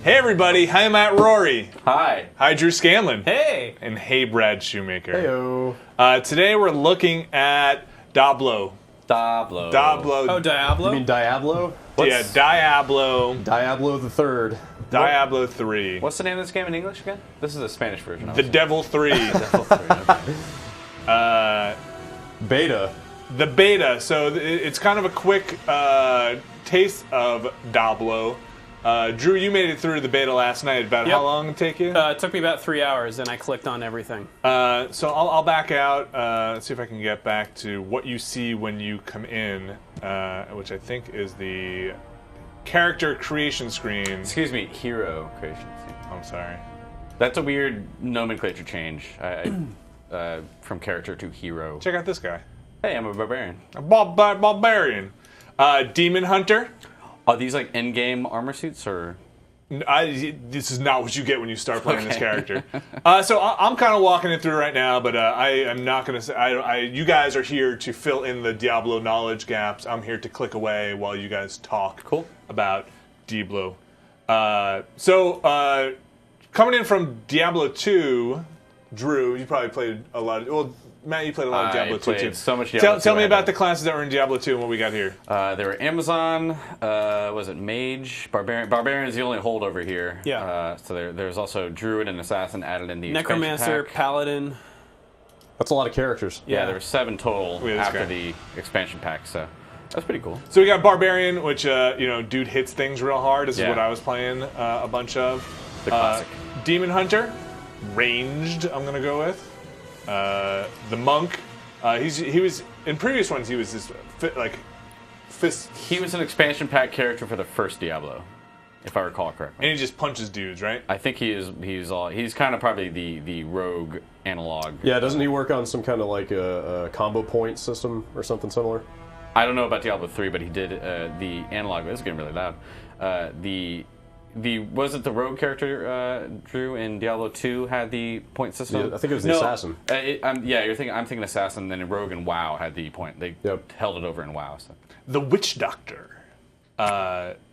Hey everybody, hi Matt Rory. Hi. Hi Drew Scanlon. Hey. And hey Brad Shoemaker. Heyo. Today we're looking at Diablo. Diablo. Oh, Diablo? You mean Diablo? Yeah, Diablo. Diablo the Third. Diablo 3. What's the name of this game in English again? This is a Spanish version. The Devil 3. Devil 3. Okay. Beta. The beta. So it's kind of a quick taste of Diablo. Drew, you made it through the beta last night. About how long did it take you? It took me about 3 hours, and I clicked on everything. So I'll back out. Let's see if I can get back to what you see when you come in, which I think is the character creation screen. Excuse me, hero creation. I'm sorry. That's a weird nomenclature change from character to hero. Check out this guy. Hey, I'm a barbarian. A barbarian. Demon Hunter. Are these like in-game armor suits or? This is not what you get when you start playing this character. So I'm kind of walking it through right now, but I am not going to say. You guys are here to fill in the Diablo knowledge gaps. I'm here to click away while you guys talk about Diablo. So coming in from Diablo 2, Drew, you probably played a lot of. Well, Matt, you played a lot of Diablo 2 too. So much Diablo 2. Tell me about the classes that were in Diablo 2 and what we got here. There were Amazon, was it Mage, Barbarian? Barbarian is the only holdover here. Yeah. So there's also Druid and Assassin added in the Necromancer, expansion pack. Paladin. That's a lot of characters. Yeah, there were 7 total after guy. the expansion pack, so that's pretty cool. So we got Barbarian, which dude hits things real hard. This is what I was playing a bunch of. The classic. Demon Hunter, ranged. I'm gonna go with. The Monk. He was in previous ones. He was this fist. He was an expansion pack character for the first Diablo, if I recall correctly. And he just punches dudes, right? I think he's kind of probably the rogue analog. Yeah, doesn't he work on some kind of like a combo point system or something similar? I don't know about Diablo 3, but he did the analog. This is getting really loud. Was it the rogue character Drew in Diablo 2 had the point system? Yeah, I think it was the assassin. I'm thinking assassin. Then rogue and WoW had the point. They held it over in WoW. So. The Witch Doctor.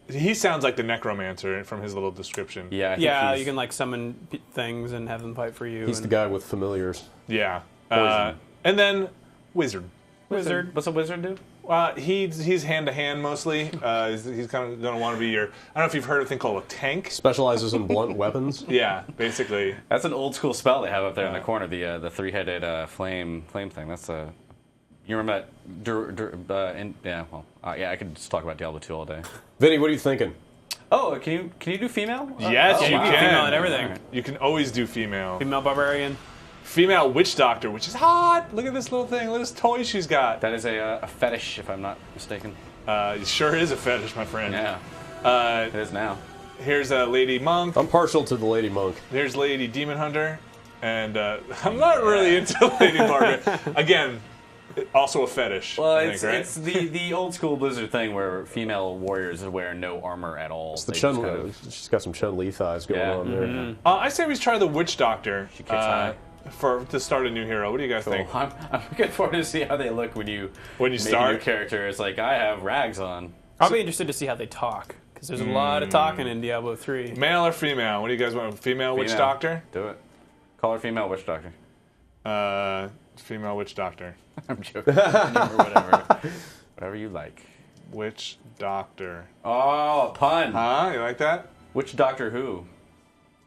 He sounds like the Necromancer from his little description. Yeah, you can like summon things and have them fight for you. He's the guy with familiars. Yeah. And then Wizard. Wizard. What's a wizard do? He's hand to hand mostly. He's kind of gonna want to be your. I don't know if you've heard of a thing called a tank. Specializes in blunt weapons. Yeah, basically. That's an old school spell they have up there in the corner. The 3-headed flame thing. That's a. You remember that? I could just talk about Diablo 2 all day. Vinny, what are you thinking? Oh, can you do female? Yes, you can. can. Female and everything. Right. You can always do female. Female barbarian. Female Witch Doctor, which is hot. Look at this little thing. Look at this toy she's got. That is a fetish, if I'm not mistaken. It sure is a fetish, my friend. Yeah. It is now. Here's a Lady Monk. I'm partial to the Lady Monk. There's Lady Demon Hunter. And I'm not really into Lady Barbarian. Again, also a fetish. Well, I think, right? it's the old school Blizzard thing where female warriors wear no armor at all. It's the she's got some Chun-Li thighs going on there. I say we try the Witch Doctor. She kicks high. To start a new hero. What do you guys think? I'm looking forward to see how they look when you start a new character. It's like I have rags on. I'll be interested to see how they talk because there's a lot of talking in Diablo 3. Male or female? What do you guys want? Female Witch Doctor? Do it. Call her female Witch Doctor. Female Witch Doctor. I'm joking. Whatever you like. Witch Doctor. Oh, a pun. Huh? You like that? Which Doctor Who?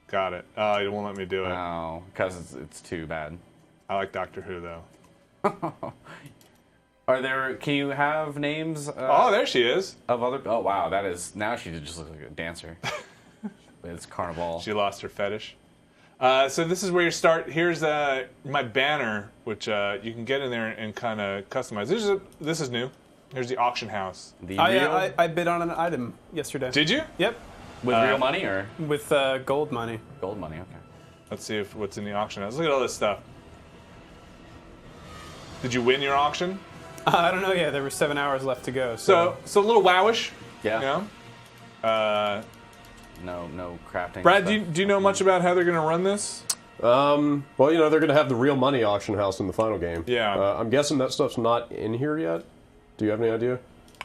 Got it. Oh, you won't let me do it. No, because it's too bad. I like Doctor Who though. Can you have names? Oh, there she is. Of other. Oh wow, that is now she just looks like a dancer. It's carnival. She lost her fetish. So this is where you start. Here's my banner, which you can get in there and kind of customize. This is new. Here's the auction house. I bid on an item yesterday. Did you? Yep. With real money or? With gold money. Gold money, okay. Let's see what's in the auction house. Look at all this stuff. Did you win your auction? I don't know yet. There were 7 hours left to go. So a little wowish. Yeah. You know? No crafting. Brad, do you know much about how they're going to run this? Well, they're going to have the real money auction house in the final game. Yeah. I'm guessing that stuff's not in here yet. Do you have any idea?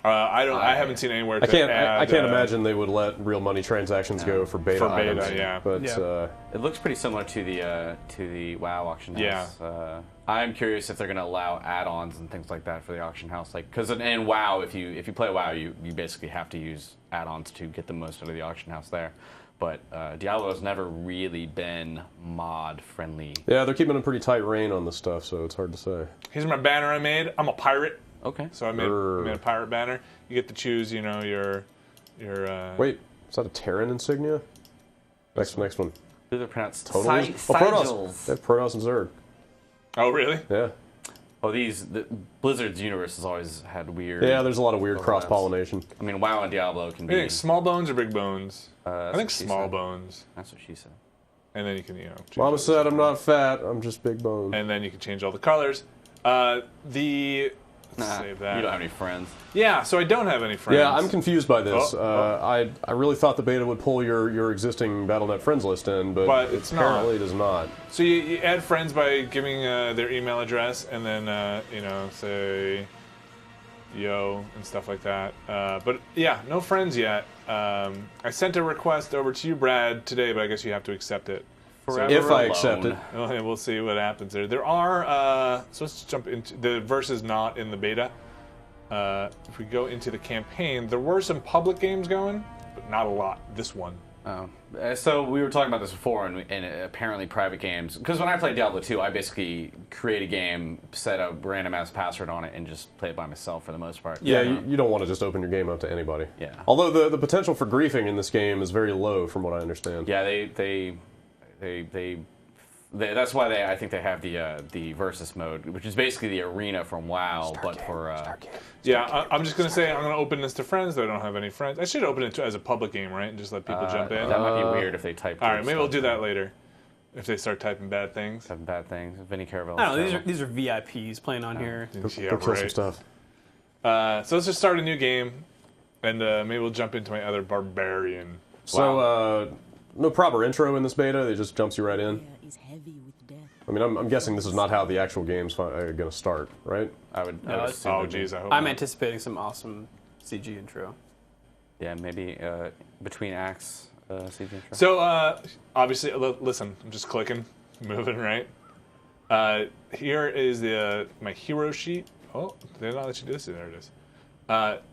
I haven't seen anywhere. I To can't. add, I can't imagine they would let real money transactions go for beta. For beta, items, yeah. But It looks pretty similar to the WoW auction house. Yeah. I'm curious if they're going to allow add-ons and things like that for the auction house. Like, because in WoW, if you play WoW, you basically have to use add-ons to get the most out of the auction house there. But Diablo has never really been mod friendly. yeah, they're keeping a pretty tight rein on this stuff, so it's hard to say. Here's my banner I made. I'm a pirate. Okay. So I made a pirate banner. You get to choose, you know, your. Wait, is that a Terran insignia? Next one. These are pronounced Totally. sigils. They have Protoss and Zerg. Oh, really? Yeah. Oh, Blizzard's universe has always had weird. Yeah, there's a lot of weird overlaps. cross-pollination. I mean, WoW and Diablo can What do you be. think, small bones or big bones? I think what she small said. bones. That's what she said. And then you can, you know. change Mama it. said I'm not fat, I'm just big bone. And then you can change all the colors. Let's save that. You don't have any friends. Yeah, so I don't have any friends. Yeah, I'm confused by this. Oh. I really thought the beta would pull your existing BattleNet friends list in, but it's apparently not. it does not. So you add friends by giving their email address and then, you know, say yo and stuff like that. But yeah, no friends yet. I sent a request over to you, Brad, today, but I guess you have to accept it. Forever If I alone. accept it. Okay, we'll see what happens there. There are, so let's jump into, the verse is not in the beta. If we go into the campaign, there were some public games going, but not a lot. This one. So we were talking about this before, and apparently private games. Because when I played Diablo II, I basically create a game, set a random ass password on it, and just play it by myself for the most part. Yeah, you don't want to just open your game up to anybody. Yeah. Although the potential for griefing in this game is very low, from what I understand. Yeah, that's why I think they have the versus mode, which is basically the arena from WoW, but for Yeah, I'm just going to say I'm going to open this to friends, though I don't have any friends. I should open it as a public game, right? And just let people jump in. that might be weird if they type. All right, maybe we'll do that later. If they start typing bad things. Some bad things. Vinny Caravel. I don't know. These are VIPs playing on here. Go Yeah, kill some right. stuff. So let's just start a new game, and maybe we'll jump into my other barbarian. So, no proper intro in this beta, it just jumps you right in. Is heavy with death. I mean, I'm guessing this is not how the actual game's going to start, right? I would it's- assume Oh, it'd be- geez, I hope I'm not. anticipating some awesome CG intro. Yeah, maybe between acts, CG intro. So, obviously, listen, I'm just clicking, moving, right? Here is my hero sheet. Oh, they don't let you do this. There it is.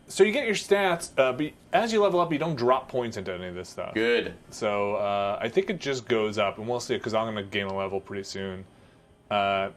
So you get your stats, but as you level up, you don't drop points into any of this stuff. Good. So I think it just goes up, and we'll see, because I'm going to gain a level pretty soon. And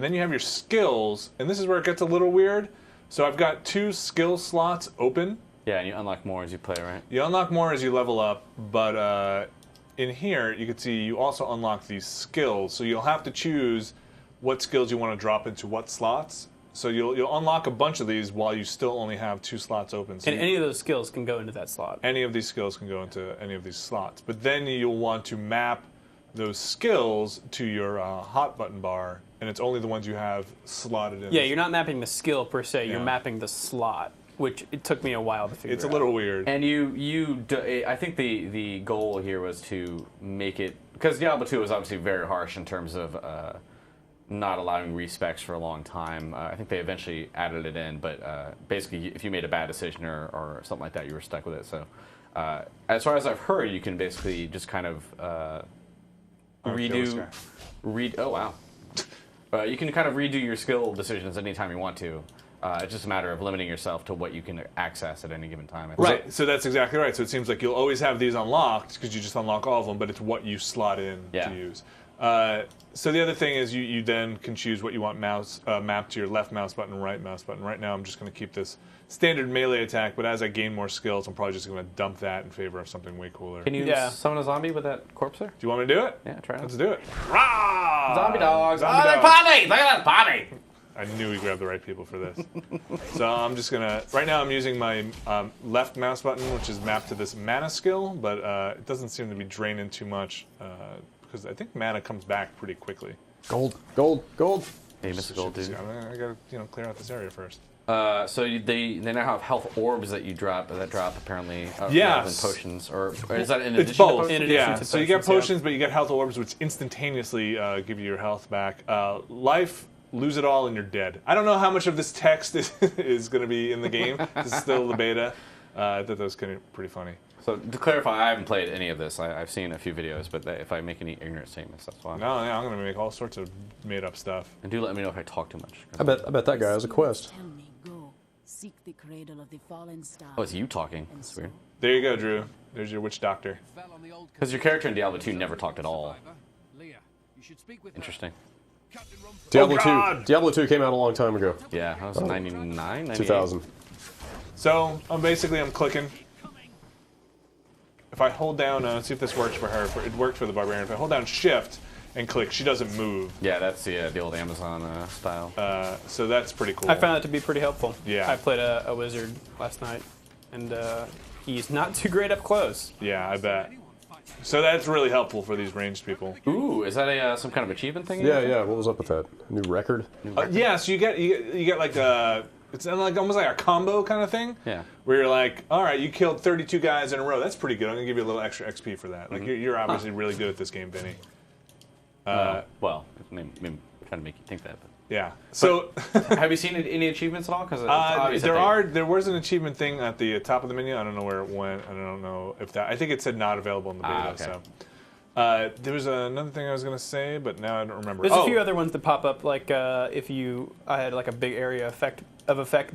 then you have your skills, and this is where it gets a little weird. So I've got 2 skill slots open. Yeah, and you unlock more as you play, right? You unlock more as you level up, but in here, you can see you also unlock these skills. So you'll have to choose what skills you want to drop into what slots. So you'll unlock a bunch of these while you still only have 2 slots open. So And any of those skills can go into that slot. any of these skills can go into any of these slots. But then you'll want to map those skills to your hot button bar, and it's only the ones you have slotted in. Yeah, you're not mapping the skill per se. You're Yeah. mapping the slot, which it took me a while to figure out. It's a little weird. And I think the goal here was to make it, because Diablo II was obviously very harsh in terms of not allowing respecs for a long time. I think they eventually added it in, but basically, if you made a bad decision or something like that, you were stuck with it. So, as far as I've heard, you can basically just kind of redo. Oh wow! You can kind of redo your skill decisions anytime you want to. It's just a matter of limiting yourself to what you can access at any given time. Right, so that's exactly right. So it seems like you'll always have these unlocked because you just unlock all of them, but it's what you slot in Yeah. to use. So the other thing is you then can choose what you want mapped to your left mouse button and right mouse button. Right now I'm just going to keep this standard melee attack, but as I gain more skills, I'm probably just going to dump that in favor of something way cooler. Can you Yeah. summon a zombie with that corpse there? Do you want me to do it? Yeah, try it. Let's do it. Rah! Zombie dogs! Zombie Oh, they're dogs. potty! Look at that potty! I knew we grabbed the right people for this. So I'm just gonna. Right now I'm using my left mouse button, which is mapped to this mana skill, but it doesn't seem to be draining too much because I think mana comes back pretty quickly. Gold, gold, gold. Hey, Mr. Gold, dude. I gotta clear out this area first. So they now have health orbs that you drop apparently. Yes. Rather than potions, or is that in addition It's both. to potions? In Yeah. addition to So you get potions, yeah. potions, but you get health orbs, which instantaneously give you your health back. Life lose it all and you're dead. I don't know how much of this text is going to be in the game. This is still the beta. I thought that was kind of pretty funny. So to clarify, I haven't played any of this. I've seen a few videos, but if I make any ignorant statements, that's why. No, yeah, I'm going to make all sorts of made-up stuff. And do let me know if I talk too much. I bet that guy has a quest. Tell me, go. Seek the cradle of the fallen star. Oh, it's you talking. That's weird. There you go, Drew. There's your witch doctor. Because your character in Diablo 2 never talked at all. Interesting. Diablo God! 2. Diablo 2 came out a long time ago. Yeah, that was 99, 98? 2000. So I'm clicking. If I hold down, let's see if this works for her. It worked for the barbarian. If I hold down Shift and click, she doesn't move. Yeah, that's the old Amazon style. So that's pretty cool. I found that to be pretty helpful. Yeah. I played a wizard last night, and he's not too great up close. Yeah, I bet. So that's really helpful for these ranged people. Ooh, is that some kind of achievement thing? Yeah. What was up with that? New record? Yeah, so you get like it's like almost like a combo kind of thing. Yeah. Where you're like, all right, you killed 32 guys in a row. That's pretty good. I'm gonna give you a little extra XP for that. Like you're obviously really good at this game, Vinny. Well, maybe trying to make you think that. But. Yeah. So have you seen any achievements at all? Because there was an achievement thing at the top of the menu. I don't know where it went. I don't know if that. I think it said not available in the beta. Okay. So there was another thing I was gonna say, but now I don't remember. There's a few other ones that pop up, like I had like a big area effect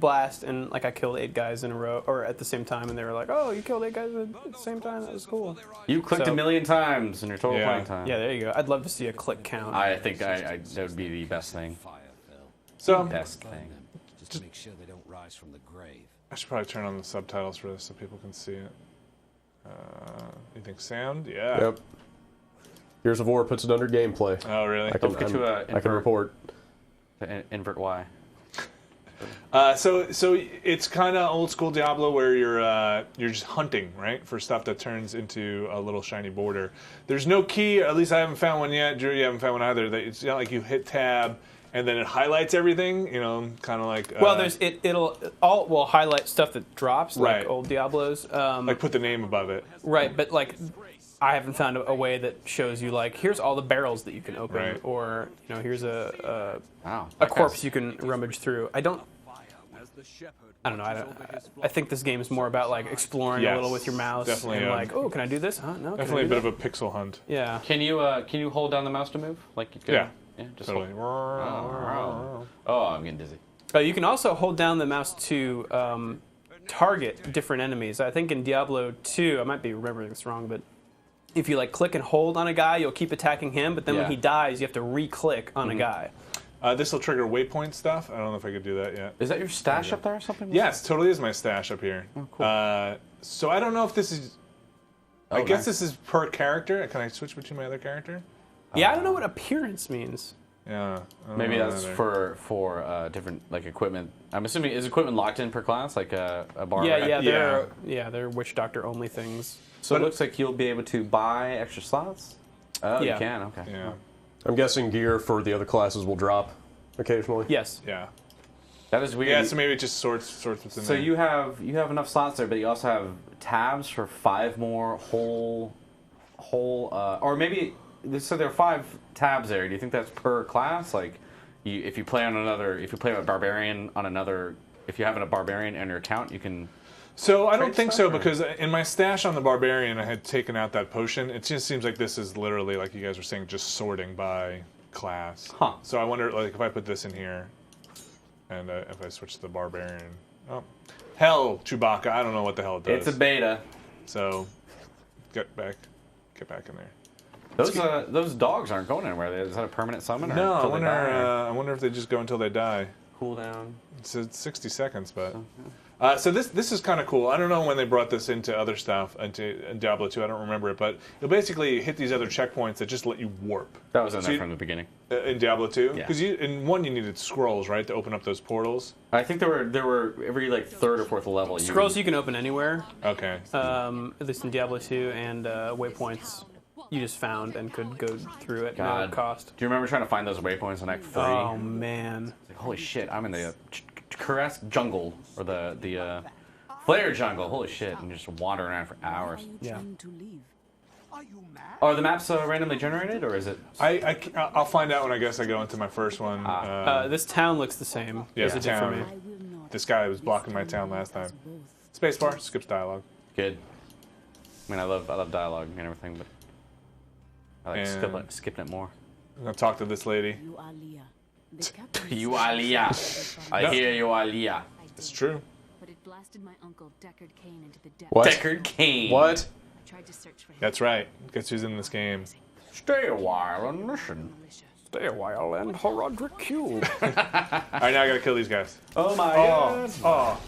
blast, and like I killed 8 guys in a row or at the same time, and they were like, "Oh, you killed 8 guys at the same time? That was cool." You clicked So- a million times in your total playing time. Yeah, there you go. I'd love to see a click count. I think that would be the best thing. So Best thing. Just to make sure they don't rise from the grave. I should probably turn on the subtitles for this so people can see it. You think sound? Yeah. Yep. Gears of War puts it under gameplay. Oh, really? I can, Don't get to I can report. Invert Y. So it's kind of old school Diablo where you're just hunting, right, for stuff that turns into a little shiny border. There's no key, or at least I haven't found one yet. Drew, you haven't found one either. It's not like you hit tab and then it highlights everything. You know, kind of like. Well, it'll highlight stuff that drops, like Right. old Diablos. Like put the name above it. Right, but like I haven't found a way that shows you like here's all the barrels that you can open, Right. or here's a Wow. corpse you can rummage through. I don't know. I think this game is more about like exploring Yes, a little with your mouse definitely, and yeah. like, oh, can I do this? Huh? No. Definitely a bit of a pixel hunt. Yeah. Can you hold down the mouse to move? Like you could? Yeah. Yeah. Just Totally. hold. Oh, I'm getting dizzy. You can also hold down the mouse to target different enemies. I think in Diablo 2, I might be remembering this wrong, but if you like click and hold on a guy, you'll keep attacking him. But then when Yeah. he dies, you have to re-click on a guy. This will trigger waypoint stuff. I don't know if I could do that yet. Is that your stash up there or something? Yes, totally is my stash up here. Oh, cool. So I don't know if this is. I Oh, guess nice. this is per character. Can I switch between my other character? Yeah, I don't know what appearance means. Yeah. I don't Maybe know that's either. for different like equipment. I'm assuming is equipment locked in per class, like a bar? They're witch doctor only things. So it looks like you'll be able to buy extra slots. Oh, Yeah. you can. Okay. Yeah. I'm guessing gear for the other classes will drop occasionally. Yes. Yeah. That is weird. Yeah. So maybe it just sorts what's in So there. you have enough slots there, but you also have tabs for 5 more whole, or maybe so there are 5 tabs there. Do you think that's per class? Like, if you play a barbarian on another, if you have a barbarian in your account, you can. So I don't trade think stuff, so or- because in my stash on the barbarian, I had taken out that potion. It just seems like this is literally like you guys were saying, just sorting by class. Huh. So I wonder, like, if I put this in here, and if I switch to the barbarian, oh, hell, Chewbacca, I don't know what the hell it does. It's a beta. So get back in there. Those dogs aren't going anywhere. Is that a permanent summon? Or No, until they die, or I wonder if they just go until they die. cooldown. It's 60 seconds, but so this is kind of cool. I don't know when they brought this into other stuff, into Diablo 2. I don't remember it, but you'll basically hit these other checkpoints that just let you warp. That was in So there you- from the beginning. In Diablo 2, Yeah. because in 1 you needed scrolls, right, to open up those portals. I think there were every like 3rd or 4th level. Scrolls you can open anywhere, Okay. at least in Diablo 2, and waypoints you just found and could go through at no God. cost. Do you remember trying to find those waypoints in Act 3? Oh man. Like, holy shit! I'm in the Caress jungle or the Flare jungle. Holy shit! And you're just wandering around for hours. Why are you Yeah. trying to leave? Are you mad? Are the maps randomly generated, or is it? I'll find out when I guess I go into my first one. This town looks the same. Yeah, as the it did for town. me. I will not. This guy was blocking my town last time. Spacebar skips dialogue. Good. I mean, I love dialogue and everything, but I like skipping it more. I'm gonna talk to this lady. You are Leah. The captain You are Leah. I hear you are Leah. It's true. But it blasted my uncle Deckard Cain into the depths. What? Deckard Cain. What? I tried to search for him. That's right. Guess who's in this game? Stay a while on mission. Militia. Stay a while and Horodric Q. All right, now I gotta kill these guys. Oh my god.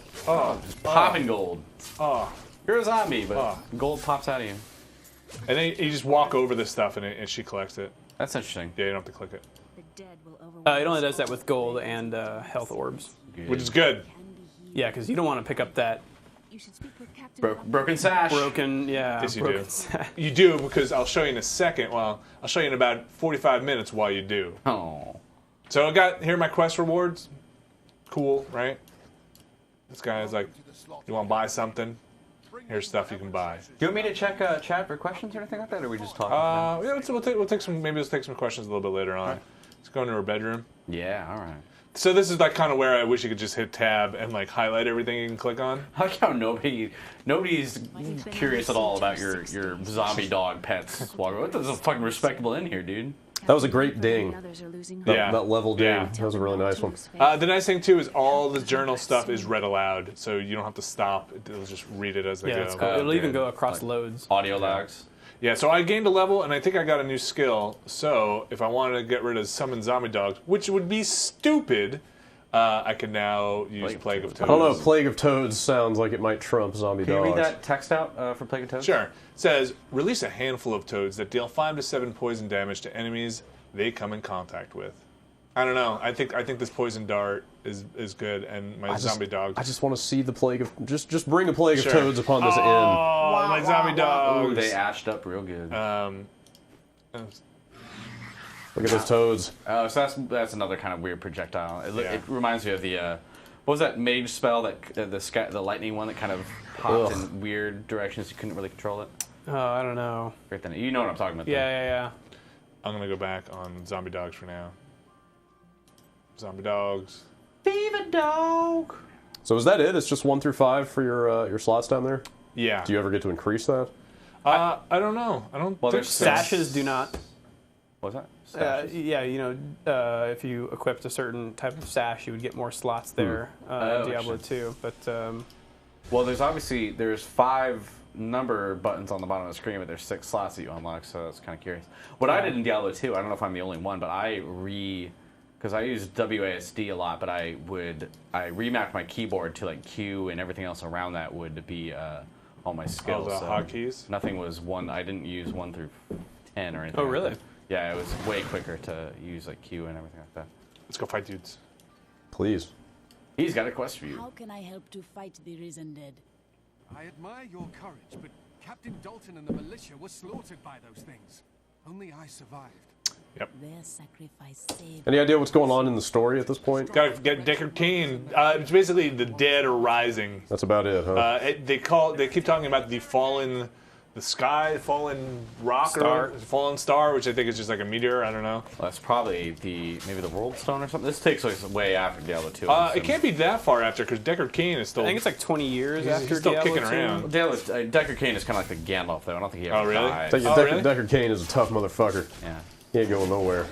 Popping gold. Oh, You're a zombie, but gold pops out of you. and then you just walk over this stuff and she collects it. That's interesting. Yeah, you don't have to click it, The dead will overwhelm. It only does that with gold and health orbs. which is good. can be healed. Yeah, because you don't want to pick up that You should speak with Captain. Broken sash. broken. Yeah, Yes, you broken do. sash. You do, because I'll show you in a second. Well, I'll show you in about 45 minutes why you do. Oh. So I got here are my quest rewards. Cool, right? This guy is like, you want to buy something? Here's stuff you can buy. Do you want me to check chat for questions or anything like that, or are we just talking? Yeah, we'll take some. Maybe let's take some questions a little bit later on. Let's go into her bedroom. Yeah, all right. So this is like kind of where I wish you could just hit tab and like highlight everything you can click on. I like how nobody's curious at all about your zombie dog pets. What there's a fucking respectable in here, dude. That was a great ding. Others are losing hope. That, Yeah. that level ding. Yeah. That was a really nice one. The nice thing too is all the journal stuff is read aloud, so you don't have to stop. It'll just read it as they Yeah, go. it's cool. It'll even good. go across loads. Audio lags. Yeah, so I gained a level, and I think I got a new skill. So if I wanted to get rid of summon zombie dogs, which would be stupid, I can now use Plague of Toads. I don't know. Plague of Toads sounds like it might trump zombie Can you dogs. read that text out for Plague of Toads? Sure. It says, release a handful of toads that deal 5 to 7 poison damage to enemies they come in contact with. I don't know. I think this poison dart is good, and my zombie dogs. I just want to see the plague of just bring a plague Sure. of toads upon this inn. Oh, my zombie dogs. Ooh, they ashed up real good. Look at those toads. Oh, so that's another kind of weird projectile. It reminds me of the what was that mage spell that the lightning one that kind of popped in weird directions. You couldn't really control it. Oh, I don't know. Right then, you know what I'm talking about. Yeah. I'm gonna go back on zombie dogs for now. Zombie dogs. Beaver dog. So is that it? It's just 1 through 5 for your slots down there. Yeah. Do you ever get to increase that? I don't know. I don't. Well, think there's so. Stashes do not. What's that? Yeah, if you equipped a certain type of sash, you would get more slots there in Diablo interesting. 2. But Well, there's 5 number buttons on the bottom of the screen, but there's 6 slots that you unlock. So that's kind of curious. What I did in Diablo 2, I don't know if I'm the only one, but because I use WASD a lot, but I remapped my keyboard to like Q, and everything else around that would be all my skills. the hotkeys? Nothing was one. I didn't use 1 through 10 or anything. Oh, like really? that. Yeah, it was way quicker to use like Q and everything like that. Let's go fight dudes. Please. He's got a quest for you. How can I help to fight the risen dead? I admire your courage, but Captain Dalton and the militia were slaughtered by those things. Only I survived. Their sacrifice saved. Any idea what's going on in the story at this point? Gotta get Deckard Cain. It's basically the dead are rising. That's about it, huh? They keep talking about the fallen rock Star. or fallen star, which I think is just like a meteor. I don't know. Well, that's probably maybe the World Stone or something. This takes place way after Diablo 2. It can't be that far after because Deckard Cain is still. I think it's like 20 years He's after still Diablo kicking 2. around. Deckard Cain is kind of like the Gandalf, though. I don't think he ever Oh, really? died. Really? Deckard Cain is a tough motherfucker. Yeah. He ain't going nowhere.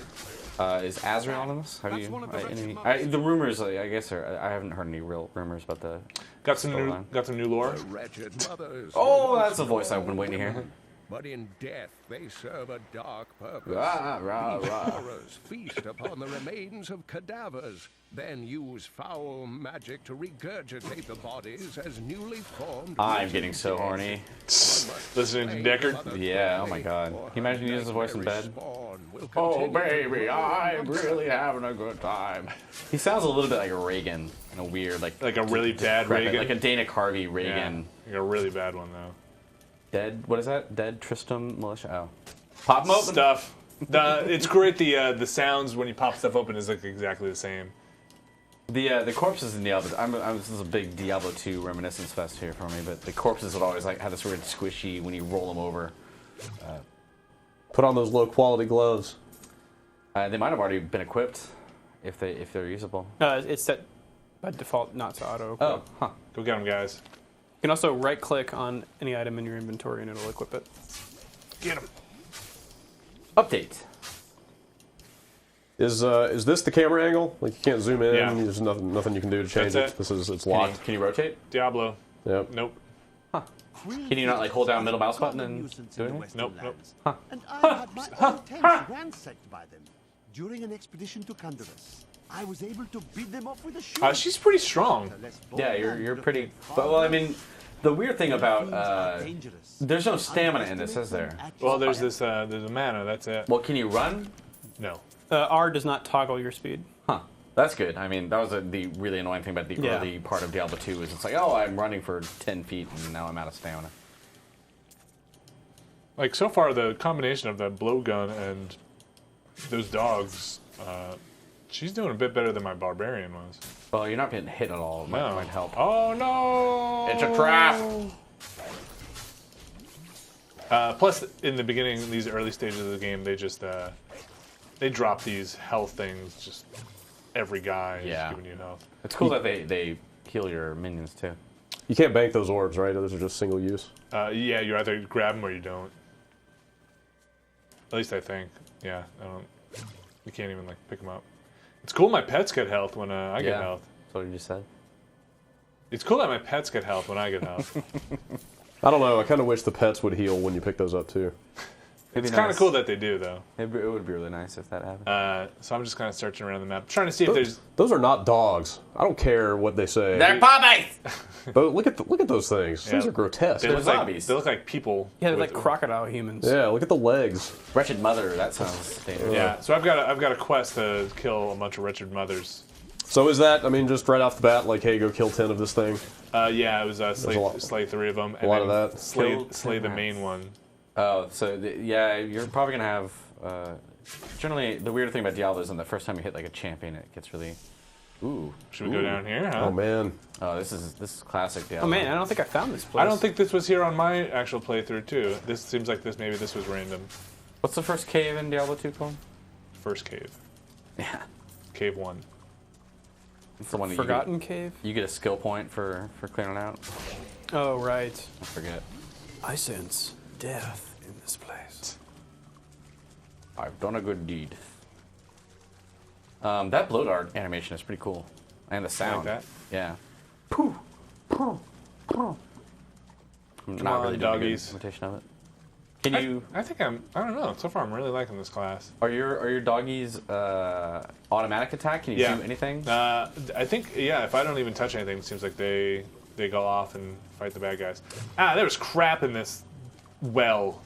Is Azrael in this? Have That's you? one of the wretched The rumors, I guess, I haven't heard any real rumors about the. got some new lore. Wretched mothers. Oh, that's the voice I've been waiting to hear. But in death they serve a dark purpose. Rah, rah, rah. Horrors feast upon the remains of cadavers, then use foul magic to regurgitate the bodies as newly formed. I'm getting so horny. Listening to Deckard. Yeah, oh my god. Can you imagine using his voice in bed? Oh, baby, I'm really having a good time. He sounds a little bit like a Reagan in a weird, like Like a really bad decrepit, Reagan. like a Dana Carvey Yeah, Reagan. like a really bad one though. Dead, what is that? Dead Tristram Militia? Oh. Pop 'em open. Stuff. It's great. The sounds when you pop stuff open is like exactly the same. The corpses in Diablo. This is a big Diablo 2 reminiscence fest here for me, but the corpses would always like have this weird squishy when you roll them over. Put on those low quality gloves. They might have already been equipped if they're usable. It's set by default not to auto equip. Oh, huh. Go get them, guys. You can also right click on any item in your inventory and it'll equip it. Get them. Update. Is this the camera angle? Like you can't zoom in. Yeah. There's nothing you can do to change That's it. it. This is it's locked. Can you rotate? Diablo. Yep. Nope. Can you not like hold down middle mouse button and do anything? Nope. Nope. And I had my own tents ransacked by them. During an expedition to Kandurus, I was able to beat them off with a shoe. She's pretty strong. Yeah, you're pretty. But, well, I mean, the weird thing about there's no stamina in this, is there? Well, there's this there's a mana. That's it. Well, can you run? No. R does not toggle your speed. Huh. That's good. I mean, that was the really annoying thing about the early part of Diablo 2 is it's like, oh, I'm running for 10 feet and now I'm out of stamina. Like so far, the combination of that blowgun and those dogs, she's doing a bit better than my barbarian was. Well, you're not getting hit at all. It might help. Oh no! It's a trap. Plus, in the beginning, these early stages of the game, they just they drop these health things. Just every guy is giving you health. It's cool that they heal your minions too. You can't bank those orbs, right? Those are just single use. Yeah, you either grab them or you don't. At least I think. Yeah, I don't. You can't even like pick them up. It's cool my pets get health when I get health. That's what you just said. It's cool that my pets get health when I get health. I don't know. I kind of wish the pets would heal when you pick those up too. It's kind of cool that they do, though. It would be really nice if that happened. So I'm just kind of searching around the map, trying to see if there's. Those are not dogs. I don't care what they say. They're puppies. But look at those things. Those Yeah. are grotesque. They look like zombies. they look like people. Yeah, they're with- like crocodile humans. Yeah, look at the legs. Wretched mother. That sounds dangerous. Yeah, so I've got a quest to kill a bunch of wretched mothers. So is that? I mean, just right off the bat, like, hey, go kill 10 of this thing. Yeah, it was slay 3 of them. And lot of then that. Slay the main one. Oh, so yeah, you're probably gonna have. Generally, the weird thing about Diablo is, the first time you hit like a champion, it gets really. Ooh. Should we go down here? Huh? Oh man. Oh, this is classic Diablo. Oh man, I don't think I found this place. I don't think this was here on my actual playthrough too. This seems like maybe this was random. What's the first cave in Diablo 2 called? First cave. Yeah. Cave 1. It's the one that Forgotten Cave? you get a skill point for clearing it out. Oh, right. I forget. I sense death in this place. I've done a good deed. That blow dart animation is pretty cool. And the sound. that? Yeah. Pooh. Pooh. Pooh. I'm not on, really doing a good doggies. imitation of it. Can you... I think I don't know. So far, I'm really liking this class. Are your doggies automatic attack? Can you do anything? I think, yeah, if I don't even touch anything, it seems like they go off and fight the bad guys. Ah, there was crap in this well.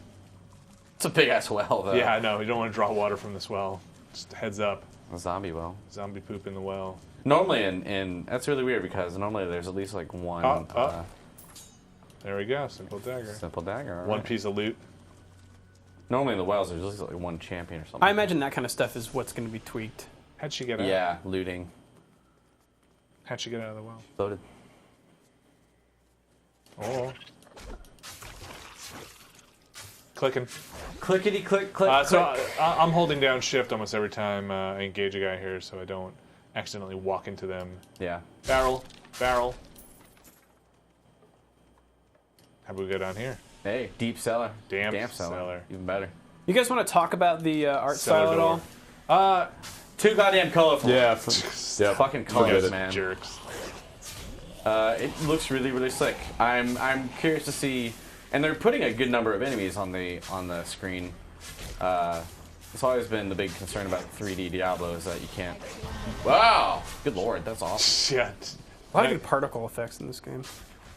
It's a big-ass well, though. Yeah, I know. You don't want to draw water from this well. Just heads up. A zombie well. Zombie poop in the well. Normally, in that's really weird because normally there's at least like one There we go. Simple dagger. simple dagger. One piece of loot. Normally in the wells there's at least like one champion or something. I imagine that kind of stuff is what's going to be tweaked. How'd she get out? Yeah, looting. How'd she get out of the well? Loaded. Oh. Clicking. Clickety click click. So I'm holding down shift almost every time I engage a guy here so I don't accidentally walk into them. Yeah. Barrel. Barrel. How about we go down here? Hey, deep cellar. Damp cellar. Even better. You guys want to talk about the art Cellar style at all? door. Too goddamn colorful. Yeah. Fucking colors, it. man. Jerks. It looks really, really slick. I'm curious to see, and they're putting a good number of enemies on the screen. It's always been the big concern about 3D Diablo is that you can't. Wow, good lord, that's awesome. Shit. A lot of good particle effects in this game.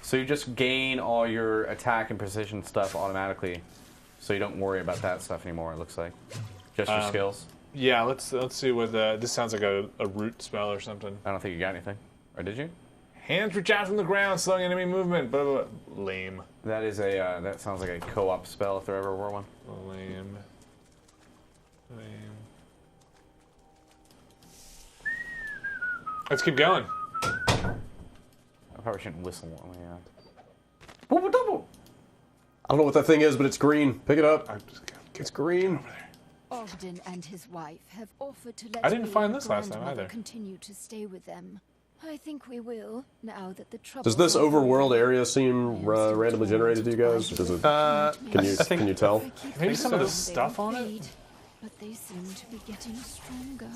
So you just gain all your attack and precision stuff automatically, so you don't worry about that stuff anymore. It looks like just your skills. Yeah, let's see what this sounds like a root spell or something. I don't think you got anything, or did you? Hands reach out from the ground, slowing enemy movement. Blah, blah, blah. Lame. That is a that sounds like a co-op spell if there ever were one. Lame. Lame. Let's keep going. I probably shouldn't whistle. Oh, yeah. don't know what that thing is, but it's green. Pick it up. It's green. Ogden and his wife have offered to let I didn't me find and this last time grandmother either. continue to stay with them. I think we will, now that the trouble. Does this overworld area seem randomly generated to you guys? Does it? Can you tell? Maybe some of the stuff on it? But they seem to be getting stronger.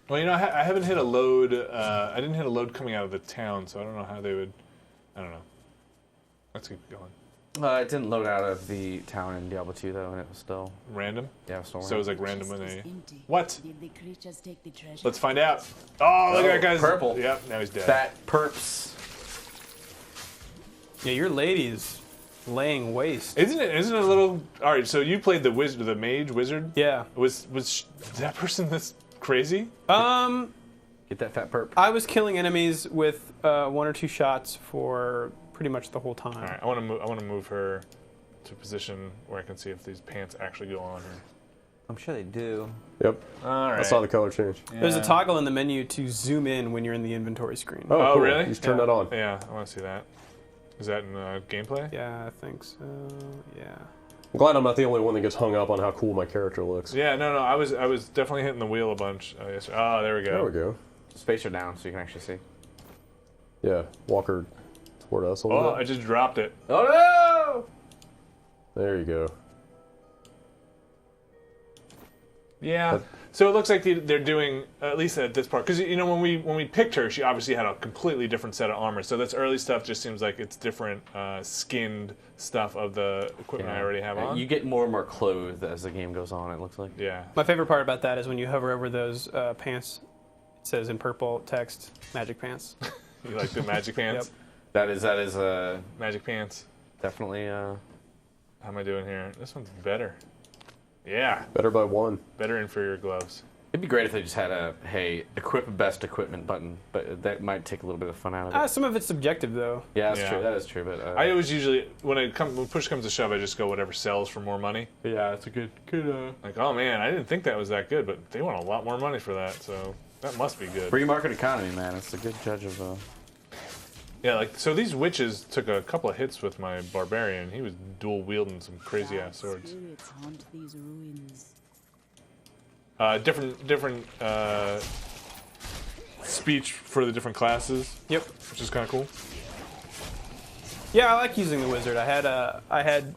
Well, you know, I haven't hit a load. I didn't hit a load coming out of the town, so I don't know how they would. I don't know. Let's keep going. It didn't load out of the town in Diablo 2 though, and it was still random. Yeah, it was still So it was random. like random when they. Empty. What? Did the creatures take the treasure? Let's find out. Oh, look at that guy's purple. Yep, now he's dead. That perps. Yeah, your lady's laying waste. Isn't it a little? All right, so you played the wizard, the mage wizard. Yeah. Was that person this crazy? Get that fat perp. I was killing enemies with 1 or 2 shots for pretty much the whole time. All right, I want to move her to a position where I can see if these pants actually go on her. I'm sure they do. Yep. All right. I saw the color change. There's a toggle in the menu to zoom in when you're in the inventory screen. Oh, cool. Really? You just turn that on. Yeah, I want to see that. Is that in gameplay? Yeah, I think so. Yeah. I'm glad I'm not the only one that gets hung up on how cool my character looks. Yeah, no, I was definitely hitting the wheel a bunch. Oh, there we go. There we go. Spacer down so you can actually see. Yeah, walk her toward us a little Oh, bit. I just dropped it. Oh There you go. Yeah. So it looks like they're doing, at least at this part, because you know when we picked her, she obviously had a completely different set of armor. So that's early stuff. Just seems like it's different skinned stuff of the equipment I already have on. You get more and more clothed as the game goes on. It looks like. Yeah. My favorite part about that is when you hover over those pants. It says in purple text, "Magic pants." You like the magic pants? That is Magic pants. definitely. How am I doing here? This one's better. Yeah. Better by 1. Better inferior gloves. It'd be great if they just had a equip best equipment button, but that might take a little bit of fun out of it. Some of it's subjective though. Yeah, that's Yeah. true. That is true. But I always usually when push comes to shove, I just go whatever sells for more money. yeah, it's a good. Like, oh man, I didn't think that was that good, but they want a lot more money for that, so that must be good. Free market economy, man. It's a good judge of. Yeah, like so these witches took a couple of hits with my barbarian. He was dual wielding some crazy ass swords. Spirits haunt these ruins. Different speech for the different classes. Yep. Which is kind of cool. Yeah, I like using the wizard. I had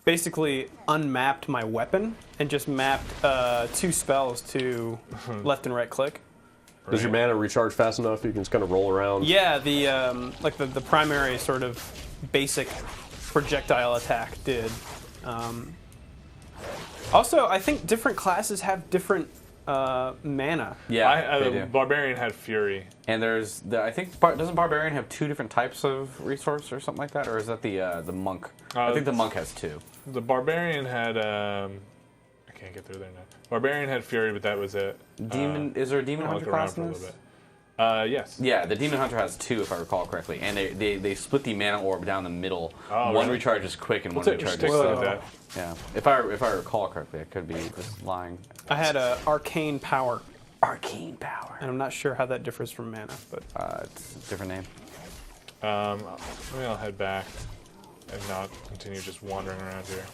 basically unmapped my weapon and just mapped 2 spells to left and right click. Does your mana recharge fast enough you can just kind of roll around? Yeah, the primary sort of basic projectile attack did. Also, I think different classes have different mana. Yeah, they the do. barbarian had fury. And I think doesn't barbarian have 2 different types of resource or something like that, or is that the monk? I think the monk has 2. The barbarian had I can't get through there now. Barbarian had fury, but that was it. Demon is there a demon I'll hunter look around class for a in little this? bit. Yes. Yeah, the demon hunter has 2 if I recall correctly, and they split the mana orb down the middle. Oh, one really? recharges quick and one We'll recharges take slow. that. Yeah, if I recall correctly, I could be just lying. I had arcane power, Arcane power. and I'm not sure how that differs from mana, but It's a different name. Maybe I'll head back and not continue just wandering around here.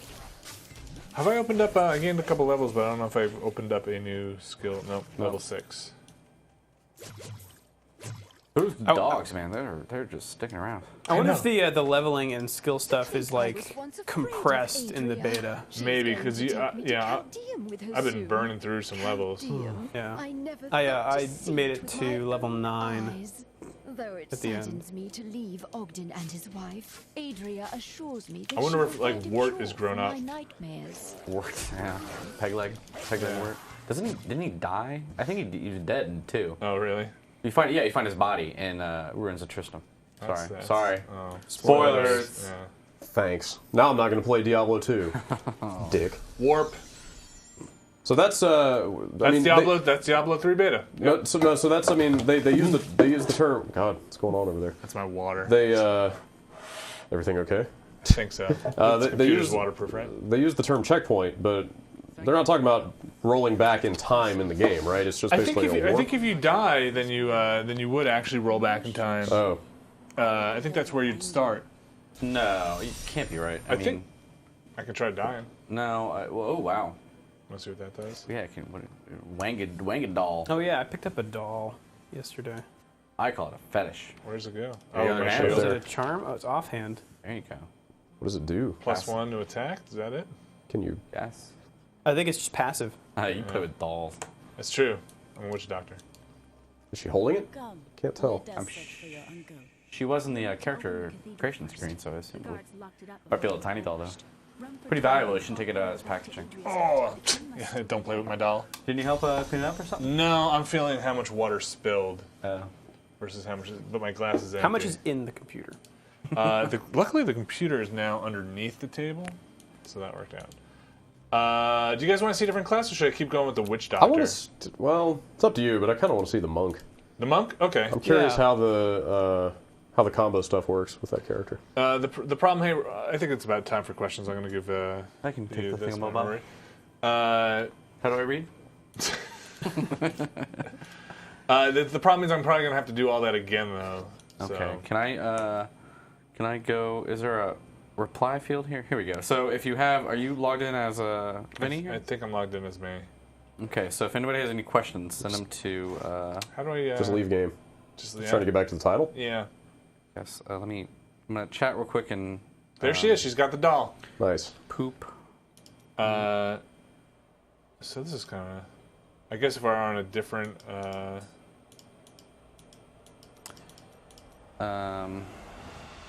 Have I opened up? I gained a couple levels, but I don't know if I've opened up a new skill. Nope, level 6. Those dogs, man, they're just sticking around. I wonder if know. the leveling and skill stuff is like compressed in the beta. Maybe because I've been burning through some levels. Yeah. I made it to level 9. Though it at the end. saddens me to leave Ogden and his wife, Adria assures me that I wonder she if, will like, find a Wart cure is grown for up. my nightmares. Wart, yeah. Peg leg Yeah. Wart. Didn't he die? I think he was dead too. Oh, really? You find his body in Ruins of Tristram. That's- Sorry. Oh, Spoilers. Yeah. Thanks. Now I'm not going to play Diablo 2. Dick. Warp. So that's That's Diablo. That's Diablo 3 beta. Yep. So that's they use the term. God, what's going on over there? That's my water. They everything okay? I think so. They Computer's use waterproof, right? They use the term checkpoint, but they're not talking about rolling back in time in the game, right? It's just I think basically if a you, I warp. think if you die, then you would actually roll back in time. Oh, I think that's where you'd start. No, you can't be right. I mean, think I can try dying. No. Oh wow. Let's see what that does. Yeah, I can. Wanged doll. Oh yeah, I picked up a doll yesterday. I call it a fetish. Where's it go? Oh, my hand. shield. Is it a charm? Oh, it's offhand. There you go. What does it do? +1 to attack. Is that it? Can you? Yes. I think it's just passive. You play with dolls. That's true. I'm a witch doctor. Is she holding it? Come. Can't tell. Let us search for your uncle. She was in the character creation screen, so I assume The guards locked it up. might be a little tiny doll though. Run for Pretty valuable. You shouldn't take it as packaging. Oh, yeah, don't play with my doll. Didn't you help clean it up or something? No, I'm feeling how much water spilled versus how much. But my glass is empty. How much is in the computer? Luckily, the computer is now underneath the table, so that worked out. Do you guys want to see different classes, or should I keep going with the witch doctor? I want to. Well, it's up to you, but I kind of want to see the monk. The monk? Okay. I'm curious Yeah. how the combo stuff works with that character. The problem here, I think it's about time for questions. I'm going to give I can take you the this thing one, about. Rory. How do I read? The problem is I'm probably going to have to do all that again, though. Okay. So. Can I go? Is there a reply field here? Here we go. So if you have, are you logged in as Vinny? I think I'm logged in as me. Okay. So if anybody has any questions, send them to. How do I Just leave game. Just Trying to get back to the title. Yeah. Yes. I'm gonna chat real quick and. There she is. She's got the doll. Nice. Poop. So this is kind of. I guess if we're on a different.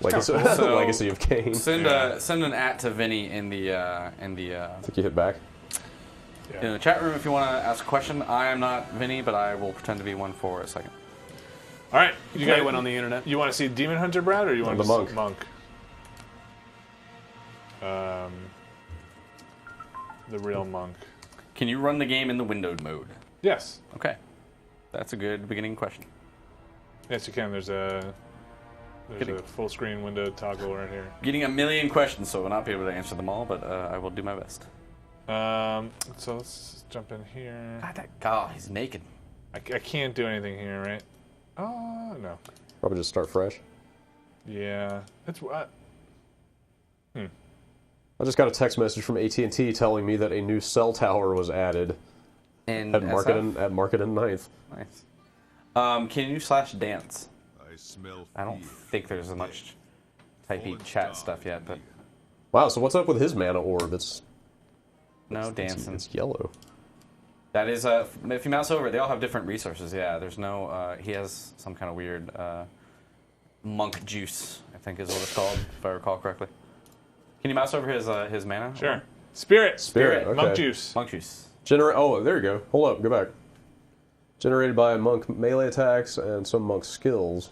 Legacy, So- Legacy of Cain. Send an @ to Vinny in the I think you hit back. in the chat room if you want to ask a question. I am not Vinny, but I will pretend to be one for a second. All right. You Play guys one on the internet. You want to see Demon Hunter, Brad, or you want The to see monk. Monk? The real monk. Can you run the game in the windowed mode? Yes. Okay, that's a good beginning question. Yes, you can. There's a full screen window toggle right here. Getting a million questions, so I will not be able to answer them all, but I will do my best. So let's jump in here. God, that guy, he's naked. I can't do anything here, right? Oh, no. Probably just start fresh. Yeah. That's what. I just got a text message from AT&T telling me that a new cell tower was added And at Market and 9th. Nice. Can you /dance? I smell. I don't think there's as much typey chat stuff yet, but Wow, so what's up with his mana orb? It's dancing. It's yellow. That is if you mouse over it, they all have different resources. Yeah, there's no. He has some kind of weird monk juice, I think is what it's called, if I recall correctly. Can you mouse over his mana? Sure. Spirit. Spirit, okay. Monk juice. Monk juice. Oh, there you go. Hold up, go back. Generated by monk melee attacks and some monk skills.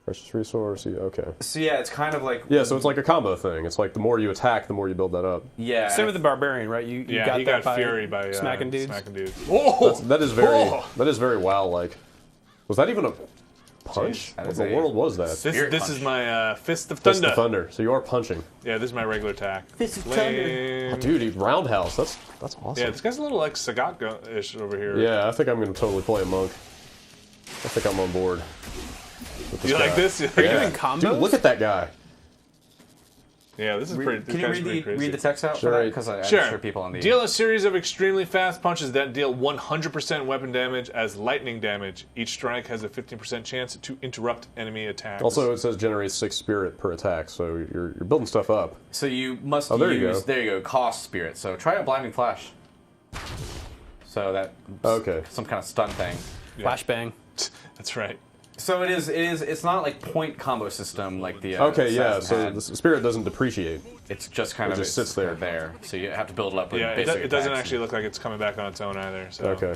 Precious resource. Yeah, okay. So yeah, it's kind of like Yeah, so it's like a combo thing. It's like the more you attack, the more you build that up. yeah. Same with the barbarian, right? You Yeah, got he that got Fury by smacking dudes. Smacking dudes. Oh! That is very WoW-like. Was that even a punch? That What is in the a- world was that? Spirit This punch. is my Fist of Fist Thunder. of Thunder. So you are punching. Yeah, this is my regular attack. Fist of Lame. Oh, dude, he roundhouse. That's awesome. Yeah, this guy's a little like Sagat-ish over here. Yeah, I think I'm going to totally play a monk. I think I'm on board. with You like guy. this? You like Are you that? doing combos? Dude, look at that guy. Yeah, this is pretty. This Can you guy's pretty read crazy. the text out? Sure. Because I'm Sure. sure people on the Deal a series of extremely fast punches that deal 100% weapon damage as lightning damage. Each strike has a 15% chance to interrupt enemy attacks. Also, it says generates 6 spirit per attack, so you're building stuff up. So you must Oh, there you use go. there you go cost spirit. So try a blinding flash. So that Okay. some kind of stun thing. Flashbang. That's right. So it's not like point combo system like the Okay, yeah, Assassin so had. the spirit doesn't depreciate. It's just kind It of just sits there. there. So you have to build it up with Yeah, basic it doesn't attacks. actually look like it's coming back on its own either. So. Okay.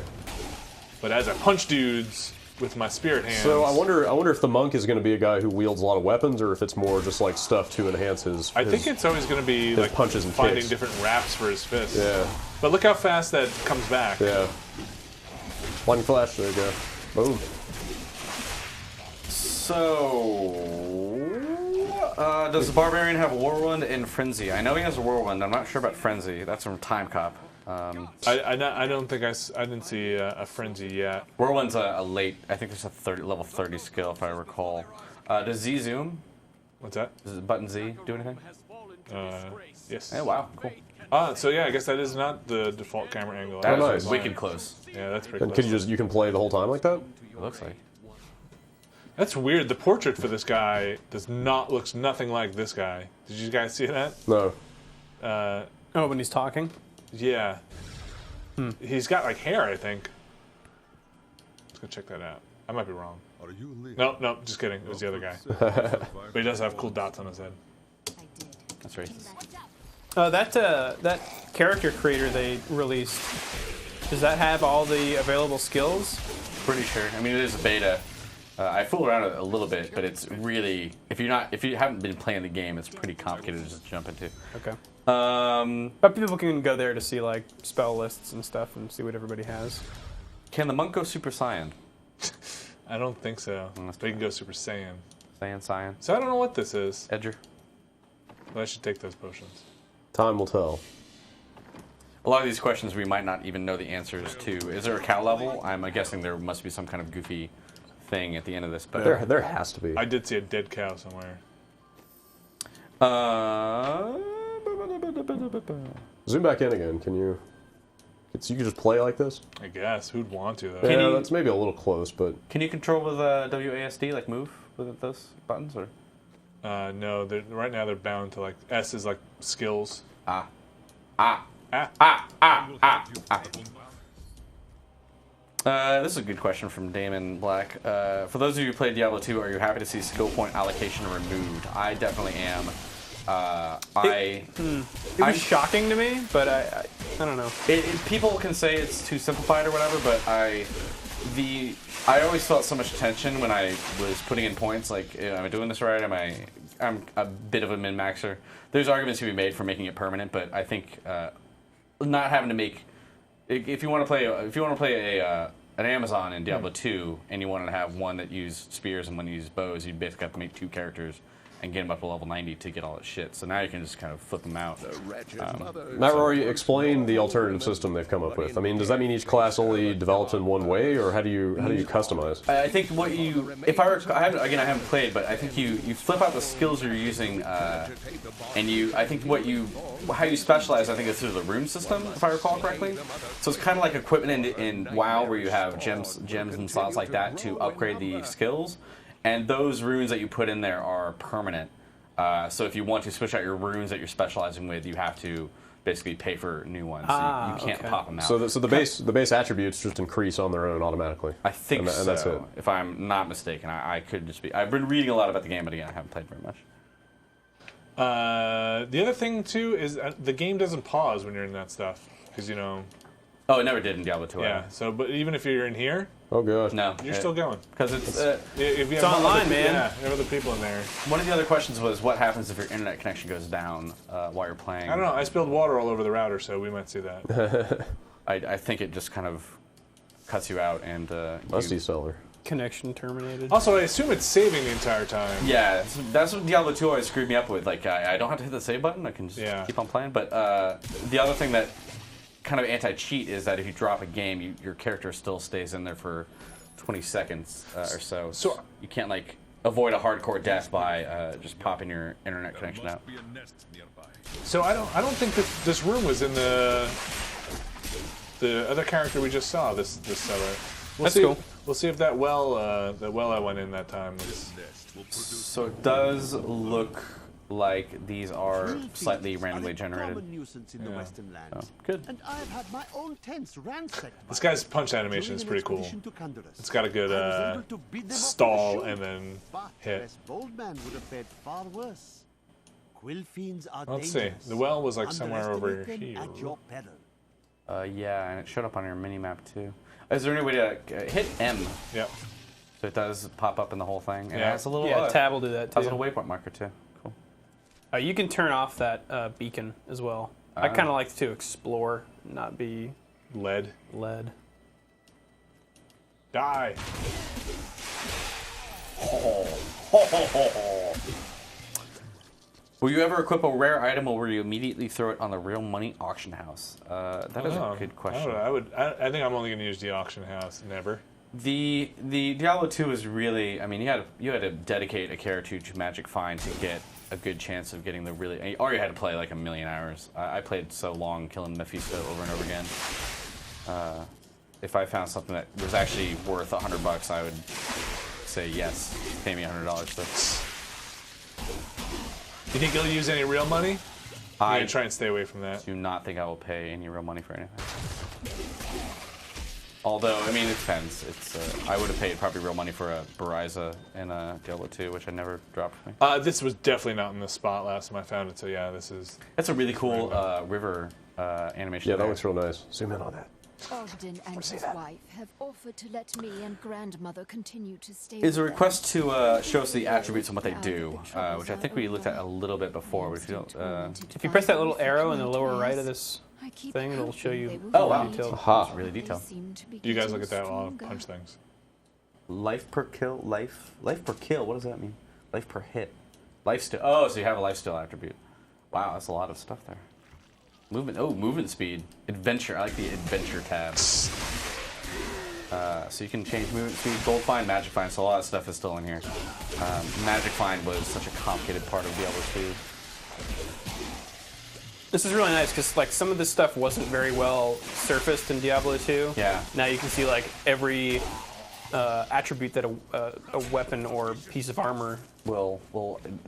But as I punch dudes with my spirit hands. So I wonder if the monk is going to be a guy who wields a lot of weapons, or if it's more just like stuff to enhance his. I think it's always going to be like punches and finding kicks. different wraps for his fists. Yeah. But look how fast that comes back. Yeah. One flash. There you go. Boom. So, does the Barbarian have Whirlwind and Frenzy? I know he has a Whirlwind. I'm not sure about Frenzy. That's from Time Cop. I don't think I didn't see a frenzy yet. Whirlwind's a late. I think there's a level 30 skill if I recall. Does Z zoom? What's that? Does the button Z do anything? Yes. Oh, wow. Cool. So yeah, I guess that is not the default camera angle. That nice. is wicked close. Yeah, that's pretty And close. you can play the whole time like that? It looks like. That's weird. The portrait for this guy looks nothing like this guy. Did you guys see that? No. Oh, when he's talking? Yeah. He's got like hair, I think. Let's go check that out. I might be wrong. Are you leaving? No, just kidding. It was the other guy. But he does have cool dots on his head. That's racist. That character creator they released, does that have all the available skills? Pretty sure. I mean, it is a beta. I fool around a little bit, but it's really if you haven't been playing the game, it's pretty complicated to just jump into. Okay. But But people can go there to see like spell lists and stuff and see what everybody has. can the monk go Super Saiyan? I don't think so. But he can go Super Saiyan. Saiyan. So I don't know what this is. Edger. But I should take those potions. Time will tell. A lot of these questions we might not even know the answers to. Is there a cow level? I'm guessing there must be some kind of goofy thing at the end of this. But There has to be. I did see a dead cow somewhere. Zoom back in again. Can you? So you can just play like this? I guess. Who'd want to, though? Yeah, that's maybe a little close, but... Can you control with WASD, like move with those buttons? Or? No, right now they're bound to, like, S is, like, skills. This is a good question from Damon Black. For those of you who played Diablo II, are you happy to see skill point allocation removed? I definitely am. It was shocking to me, but I don't know. People can say it's too simplified or whatever, but I always felt so much tension when I was putting in points. Like, am I doing this right? I'm a bit of a min-maxer. There's arguments to be made for making it permanent, but I think not having to make. If you want to play an Amazon in Diablo 2 and you wanted to have one that used spears and one that used bows, you basically have to make 2 characters and get them up to level 90 to get all that shit. So now you can just kind of flip them out. Matt Rory, explain the alternative system they've come up with. I mean, does that mean each class only develops in one way, or how do you customize? I think what you, if I recall, I haven't played, but I think you flip out the skills you're using, and I think how you specialize, I think is through the rune system, if I recall correctly. So it's kind of like equipment in WoW, where you have gems and slots like that to upgrade the skills. And those runes that you put in there are permanent. So if you want to switch out your runes that you're specializing with, you have to basically pay for new ones. You can't pop them out. So the base attributes just increase on their own automatically. I think so. That's it. If I'm not mistaken, I could just be. I've been reading a lot about the game, but again, I haven't played very much. The other thing too is the game doesn't pause when you're in that stuff because Oh, it never did in Diablo 2. Yeah. So, but even if you're in here, oh god, no, you're still going because it's if you it's have online, man. Yeah, you have other people in there. One of the other questions was what happens if your internet connection goes down while you're playing. I don't know. I spilled water all over the router, so we might see that. I think it just kind of cuts you out and Musty CELLAR. Connection terminated. Also, I assume it's saving the entire time. Yeah, that's what Diablo 2 always screwed me up with. Like, I don't have to hit the save button. I can just keep on playing. But the other thing that kind of anti-cheat is that if you drop a game, your character still stays in there for 20 seconds or so. So you can't, like, avoid a hardcore death by just popping your internet connection out. So I don't think that this room was in the other character we just saw. This cellar. That's cool. We'll see if that well I went in that time was. So it does look like these are slightly randomly generated. Oh, good. And I've had my own tents ransacked. This guy's punch animation is pretty cool. It's got a good stall and then hit. Bold man would have fared far worse. Quill fiends are Let's see. The well was like somewhere over here. Yeah, and it showed up on your mini map too. Is there any way to hit M? Yep. So it does pop up in the whole thing. And yeah, it's a little. tab will do that too. Has a little waypoint marker too. Cool. You can turn off that beacon as well. I kind of like to explore, not be led. Die. Will you ever equip a rare item, or will you immediately throw it on the real money auction house? That is a good question. I think I'm only going to use the auction house. Never. The Diablo 2 is really, I mean, you had to dedicate a character to Magic Find to get a good chance of getting the really, or you had to play like 1,000,000 hours. I played so long killing Mephisto over and over again. If I found something that was actually worth $100, I would say yes, pay me $100 for it. You think you'll use any real money? I'm I gonna try and stay away from that. do not think I will pay any real money for anything. Although, I mean, it depends. I would have paid probably real money for a Bariza in Diablo 2, which I never dropped for me. This was definitely not in the spot last time I found it, so yeah, this is... That's a really cool river animation. Yeah, that there. looks real nice. Zoom in on that. Ogden and his wife have offered to let me and grandmother continue to stay. Is a with request to show us the attributes and what they do, which I think we looked at a little bit before. But if you don't, If you press that little arrow in the lower right of this thing, it'll show you. Oh, wow. detailed. It's really detailed. You guys look at that while I punch things. Life per kill, life per kill. What does that mean? Life per hit, life steal. Oh, so you have a life steal attribute. Wow, that's a lot of stuff there. Movement. Oh, movement speed. Adventure. I like the adventure tab. So you can change movement speed, gold find, magic find. So a lot of stuff is still in here. Magic find was such a complicated part of Diablo 2. This is really nice because like some of this stuff wasn't very well surfaced in Diablo 2. Yeah. Now you can see like every attribute that a weapon or piece of armor Will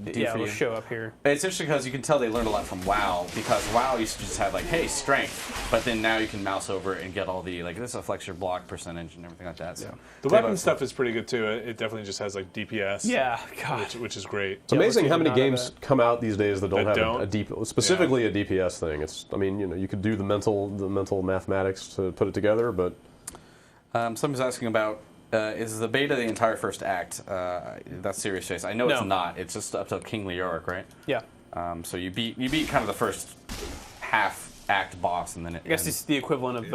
do yeah for will you. show up here. It's interesting because you can tell they learned a lot from WoW, because WoW used to just have like, hey, strength, but then now you can mouse over and get all the, like, this affects your block percentage and everything like that. So The weapon stuff is pretty good too. It definitely just has like DPS. Yeah, God. Which is great. It's amazing how many Diablo 2 games come out these days that don't That have don't? a deep, specifically a DPS thing. It's, I mean, you know, you could do the mental mathematics to put it together, but someone's asking about, is the beta the entire first act? That's serious face. I know No. it's not. It's just up to King Leoric, right? Yeah. So you beat kind of the first half act boss, and then it I guess ends. it's the equivalent of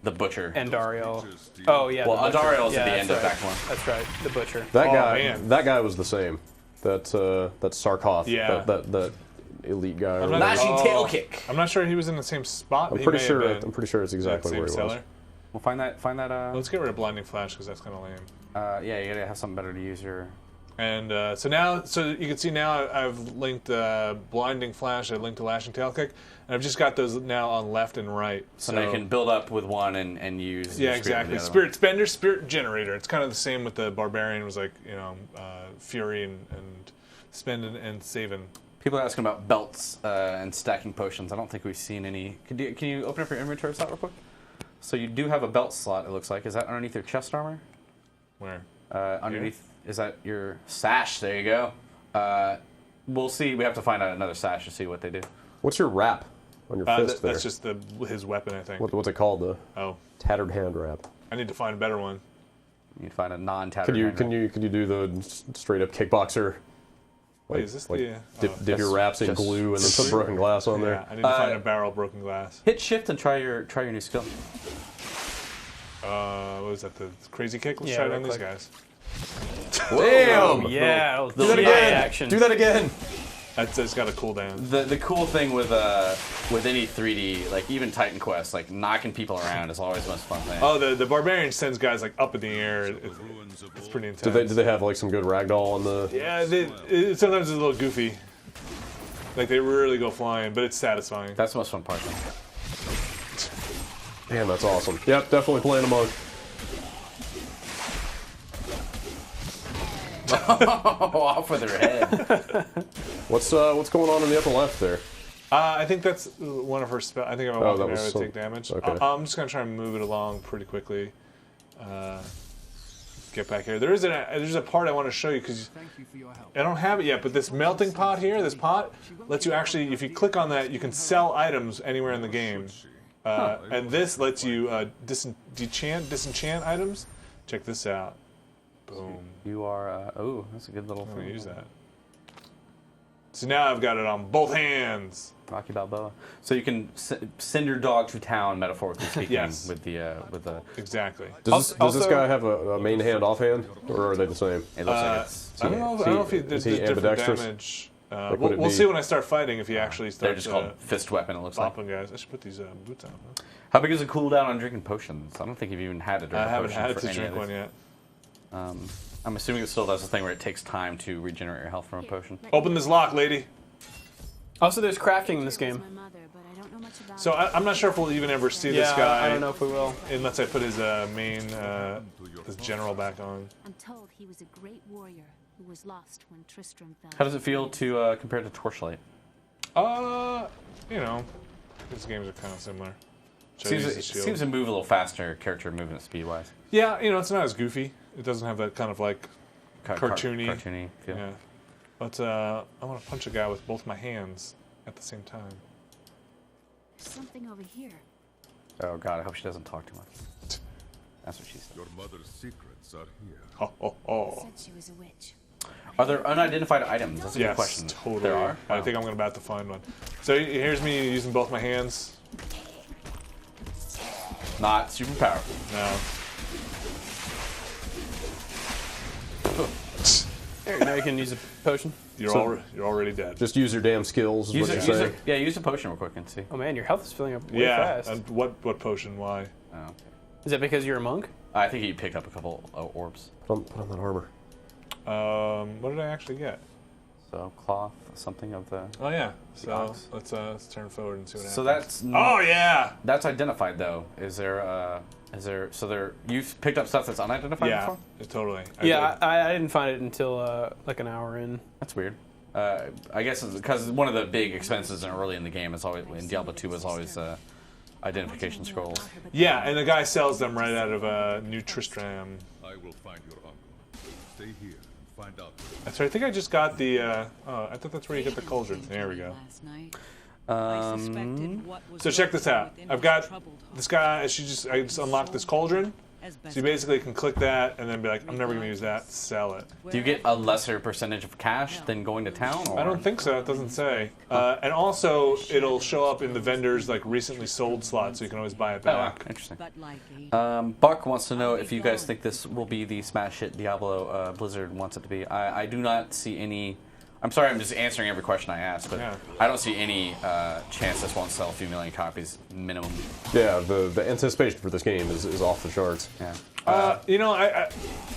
The Butcher. Andariel. Oh yeah. Well, the Butcher. Andariel's at Yeah, the end that's of right. Act 1. That's right. The Butcher. Man. that guy was the same. That Sarkoth, Yeah. that elite guy. I'm not- Lashing Oh. tail kick. I'm not sure he was in the same spot. I'm He pretty may sure. have been I'm pretty sure it's exactly same where he was. seller. We'll find that. Let's get rid of blinding flash because that's kind of lame. Yeah, you gotta have something better to use your. And so you can see now I've linked blinding flash. I linked to lashing tail kick, and I've just got those now on left and right. So now you can build up with one and use. Yeah, your spirit with exactly. the other Spirit spender, spirit generator. It's kind of the same with the barbarian. It was like fury and spending and saving. People are asking about belts and stacking potions. I don't think we've seen any. Can you open up your inventory slot real quick? So you do have a belt slot, it looks like. Is that underneath your chest armor? Where? Underneath, is that your sash? There you go. We'll see. We have to find out another sash to see what they do. What's your wrap on your fist there? That's just his weapon, I think. What's it called? The Oh, tattered hand wrap. I need to find a better one. You need to find a non-tattered. Can you do the straight up kickboxer? Wait, is this the? Dip your wraps in just- glue and then put broken glass on Yeah, there. I need to find a barrel broken glass. hit shift and try your new skill? What was that? The crazy kick? Let's Yeah, try it right on these click. guys. Damn! Yeah. Do that again. Action. Do that again. That's got a cooldown. The cool thing with any 3D, like even Titan Quest, like knocking people around is always the most fun thing. Oh, the barbarian sends guys like up in the air. It's pretty intense. Do they have like some good ragdoll on the? Yeah, sometimes it's a little goofy. Like they really go flying, but it's satisfying. That's the most fun part. Damn, that's awesome. Yep, definitely playing a monk. Off with her head. What's going on in the upper left there? I think that's one of her spells. I think if I walk that in there, was I would some- take damage. okay. I'm just gonna try and move it along pretty quickly. Get back here. There's a part I want to show you because Thank you for your help. I don't have it yet. But this melting pot here, this pot, lets you actually, if you click on that, you can sell items anywhere in the game. And this lets you disenchant items. Check this out. Boom. You are. Oh, that's a good little I'm gonna thing. use that. So now I've got it on both hands. Rocky Balboa. So you can send your dog to town, metaphorically speaking, Yes. with the. Exactly. Does this Also- guy have a main hand offhand, or are they the same? It looks like it's. I don't know if he is does he different ambidextrous? damage. Like, would it We'll be- see when I start fighting if he actually They're starts just called fist weapon, it looks like. bopping guys. I should put these boots on. Huh? How big is the cooldown on drinking potions? I don't think you've even had to drink I a haven't potion had for to any drink of one these. yet. I'm assuming it still does the thing where it takes time to regenerate your health from a potion. Open this lock, lady. Also, there's crafting in this game. My mother, but I don't know much about So I'm not sure if we'll even ever see this Yeah, guy. I don't know if we will. Unless I put his main, his general back on. I'm told he was a great warrior who was lost when Tristram fell. How does it feel to compare to Torchlight? You know, these games are kind of similar. Seems to move a little faster, character movement speed wise. Yeah, you know, it's not as goofy. It doesn't have that kind of like cartoony. Cartoony feel. Yeah. But I want to punch a guy with both my hands at the same time. Something over here. Oh god, I hope she doesn't talk too much. That's what she said. Your mother's secrets are here. Oh, oh, oh. Said she was a witch. Are there unidentified items? That's a good Yes, question. totally. There are? I think I'm about to find one. So here's me using both my hands. Not super powerful. No. There, now you can use a potion. You're already dead. Just use your damn skills. Is Use what it, you're use saying. it, yeah, use a potion real quick and see. Oh man, your health is filling up way Yeah. fast. And what potion? Why? Oh, okay. Is that because you're a monk? I think he picked up a couple orbs. Put on that armor. What did I actually get? So cloth, something of the. Oh yeah. So ox. let's turn forward and see what happens. So that's. Oh yeah. That's identified though. Is there? So there? You've picked up stuff that's unidentified Yeah. before? Totally. I didn't find it until like an hour in. That's weird. I guess because one of the big expenses early in the game is always in Diablo 2 was always identification scrolls. Yeah, and the guy sells them right out of New Tristram. I will find your uncle. Stay here and find out. That's right. I think I just got the. I thought that's where you get the cauldron. There we go. So check this out. I've got this guy. I just unlocked this cauldron. So you basically can click that and then be like, I'm never going to use that. Sell it. Do you get a lesser percentage of cash than going to town? Or? I don't think so. It doesn't say. And also, it'll show up in the vendor's like recently sold slot, so you can always buy it Oh, wow. back. Interesting. Buck wants to know if you guys think this will be the smash hit Diablo Blizzard wants it to be. I do not see any. I'm sorry, I'm just answering every question I ask, but Yeah. I don't see any chance this won't sell a few million copies minimum. Yeah, the anticipation for this game is off the charts. Yeah. You know,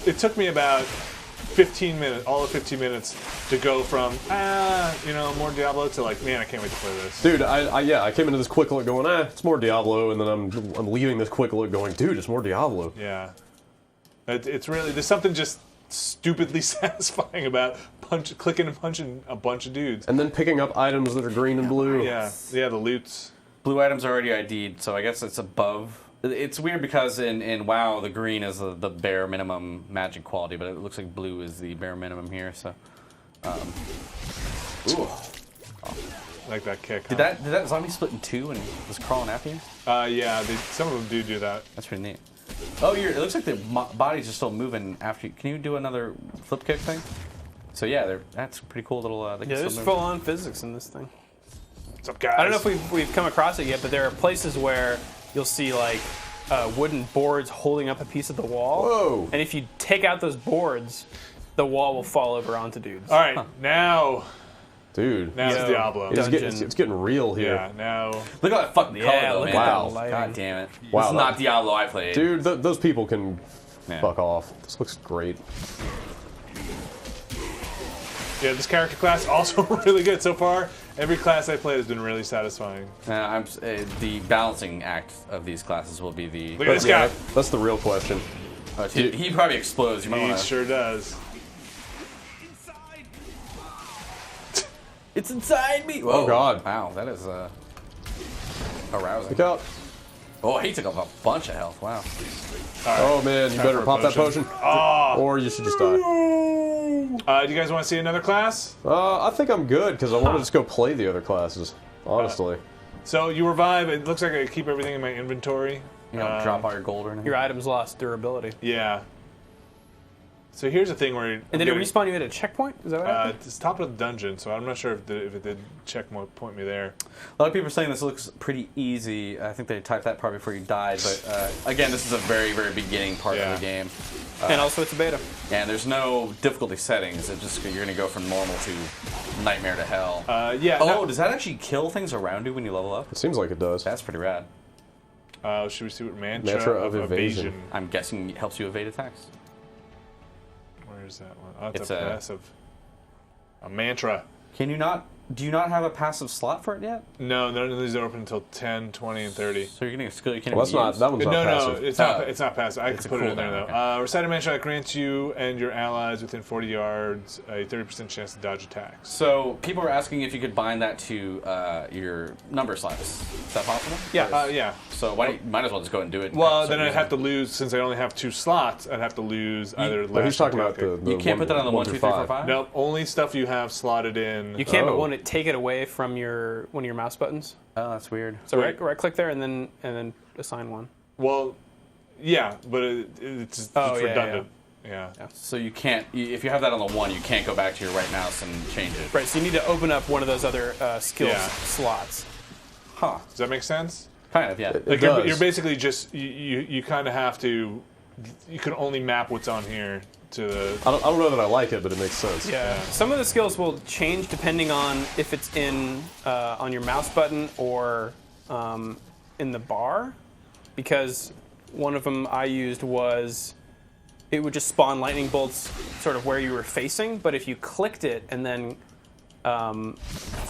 it took me about 15 minutes, all of 15 minutes, to go from more Diablo to like, man, I can't wait to play this. Dude, I came into this quick look going, it's more Diablo, and then I'm leaving this quick look going, dude, it's more Diablo. Yeah, it's really there's something just stupidly satisfying about clicking and punching a bunch of dudes. And then picking up items that are green and blue. Yeah, the loots. Blue items are already ID'd, so I guess it's above. It's weird because in WoW, the green is the bare minimum magic quality, but it looks like blue is the bare minimum here, so. Ooh. Like that kick. Did that zombie split in two and was crawling after you? Yeah, some of them do that. That's pretty neat. Oh, it looks like the bodies are still moving after you. Can you do another flip kick thing? So yeah, that's a pretty cool little. They can Yeah, still there's move. full-on physics in this thing. What's up, guys? I don't know if we've come across it yet, but there are places where you'll see like wooden boards holding up a piece of the wall. Whoa! And if you take out those boards, the wall will fall over onto dudes. All right, now Dude. it's Diablo. It's getting real here. Yeah, now. Look at that fucking color, though, look man. at that Wow. lighting. God damn it. Wow, This is not Diablo I played. Dude, those people can Yeah. fuck off. This looks great. Yeah, this character class also really good so far. Every class I played has been really satisfying. The balancing act of these classes will be the. Look at this Yeah, guy. that's the real question. He probably explodes. You might He wanna, sure does. It's inside me. Whoa. Oh, God. Wow, that is arousing. Look out. Oh, he took off a bunch of health. Wow. Oh, man, you Time better for a pop that potion. potion. Or you should just die. Do you guys want to see another class? I think I'm good, because I want to just go play the other classes, honestly. So you revive. It looks like I keep everything in my inventory. You don't drop all your gold or anything. Your items lost durability. Yeah. So here's the thing where... And did it respawn you at a checkpoint? Is that what happened? It's top of the dungeon, so I'm not sure if it did checkpoint me there. A lot of people are saying this looks pretty easy. I think they typed that part before you died, but again, this is a very, very beginning part of the game. And also it's a beta. And there's no difficulty settings. It just you're going to go from normal to nightmare to hell. Yeah. Oh, does that actually kill things around you when you level up? It seems like it does. That's pretty rad. Should we see what mantra of evasion? I'm guessing it helps you evade attacks. Where's that one? Oh, it's a passive. A mantra. Can you not? Do you not have a passive slot for it yet? No, none of these are open until 10, 20, and 30. So you're getting a skill you can't Well, that's not, that one's not passive. No, it's not. It's not passive. I can put it in there though. Recite a mantra that grants you and your allies within 40 yards a 30% chance to dodge attacks. So people were asking if you could bind that to your number slots. Is that possible? Yeah. Yeah. So why might as well just go and do it. Well, then I'd have to lose, since I only have 2 slots. I'd have to lose either. But he's talking about the you can't put that on the 1, 2, 3, 4, 5. No, only stuff you have slotted in. You can, but won't it take it away from one of your mouse buttons? Oh, that's weird. So right click there and then assign one. Well, yeah, but it's redundant. Yeah. So you can't, if you have that on the 1, you can't go back to your right mouse and change it. Right. So you need to open up one of those other skills slots. Huh? Does that make sense? Kind of, yeah. Like you're basically just you kind of have to. You can only map what's on here to the. I don't know that I like it, but it makes sense. Yeah. Some of the skills will change depending on if it's in on your mouse button or in the bar, because one of them I used was it would just spawn lightning bolts sort of where you were facing, but if you clicked it and then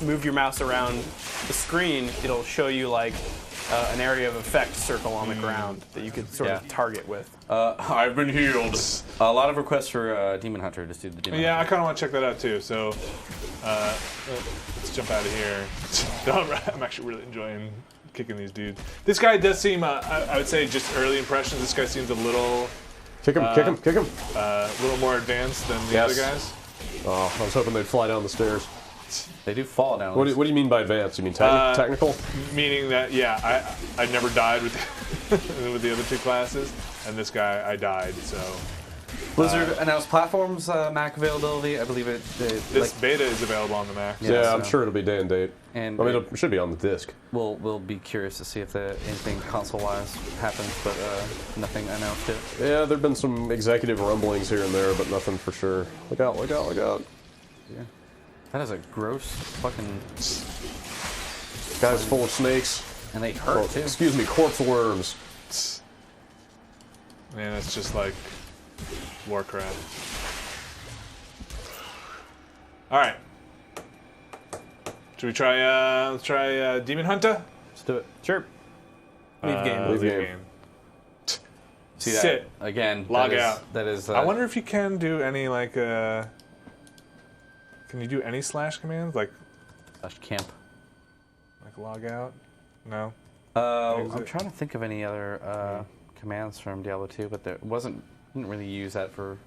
moved your mouse around the screen, it'll show you like an area of effect circle on the ground that you could sort of target with. I've been healed. A lot of requests for Demon Hunter to do the Demon Hunter. I kind of want to check that out too. So let's jump out of here. I'm actually really enjoying kicking these dudes. This guy does seem, I would say, just early impressions. This guy seems a little. Kick him! A little more advanced than the other guys. Oh, I was hoping they'd fly down the stairs. They do fall down. What do you mean by advanced? You mean technical? Meaning that, I never died with with the other 2 classes, and this guy I died. So Blizzard announced platforms Mac availability. I believe this beta is available on the Mac. Yeah, I'm sure it'll be day and date. And I mean, it should be on the disc. We'll be curious to see if anything console-wise happens, but nothing announced yet. Yeah, there've been some executive rumblings here and there, but nothing for sure. Look out! Look out! Look out! Yeah. That is a gross fucking... Guy's full of snakes. And they hurt, too. Excuse me, corpse worms. Man, it's just like Warcraft. Alright. Should we try, let's try Demon Hunter? Let's do it. Sure. Leave game. Leave game. See that? Sit. Again. Log out. That is... I wonder if you can do any, like, can you do any slash commands? Like /camp. Like log out? No? I'm trying to think of any other commands from Diablo 2, but there didn't really use that for a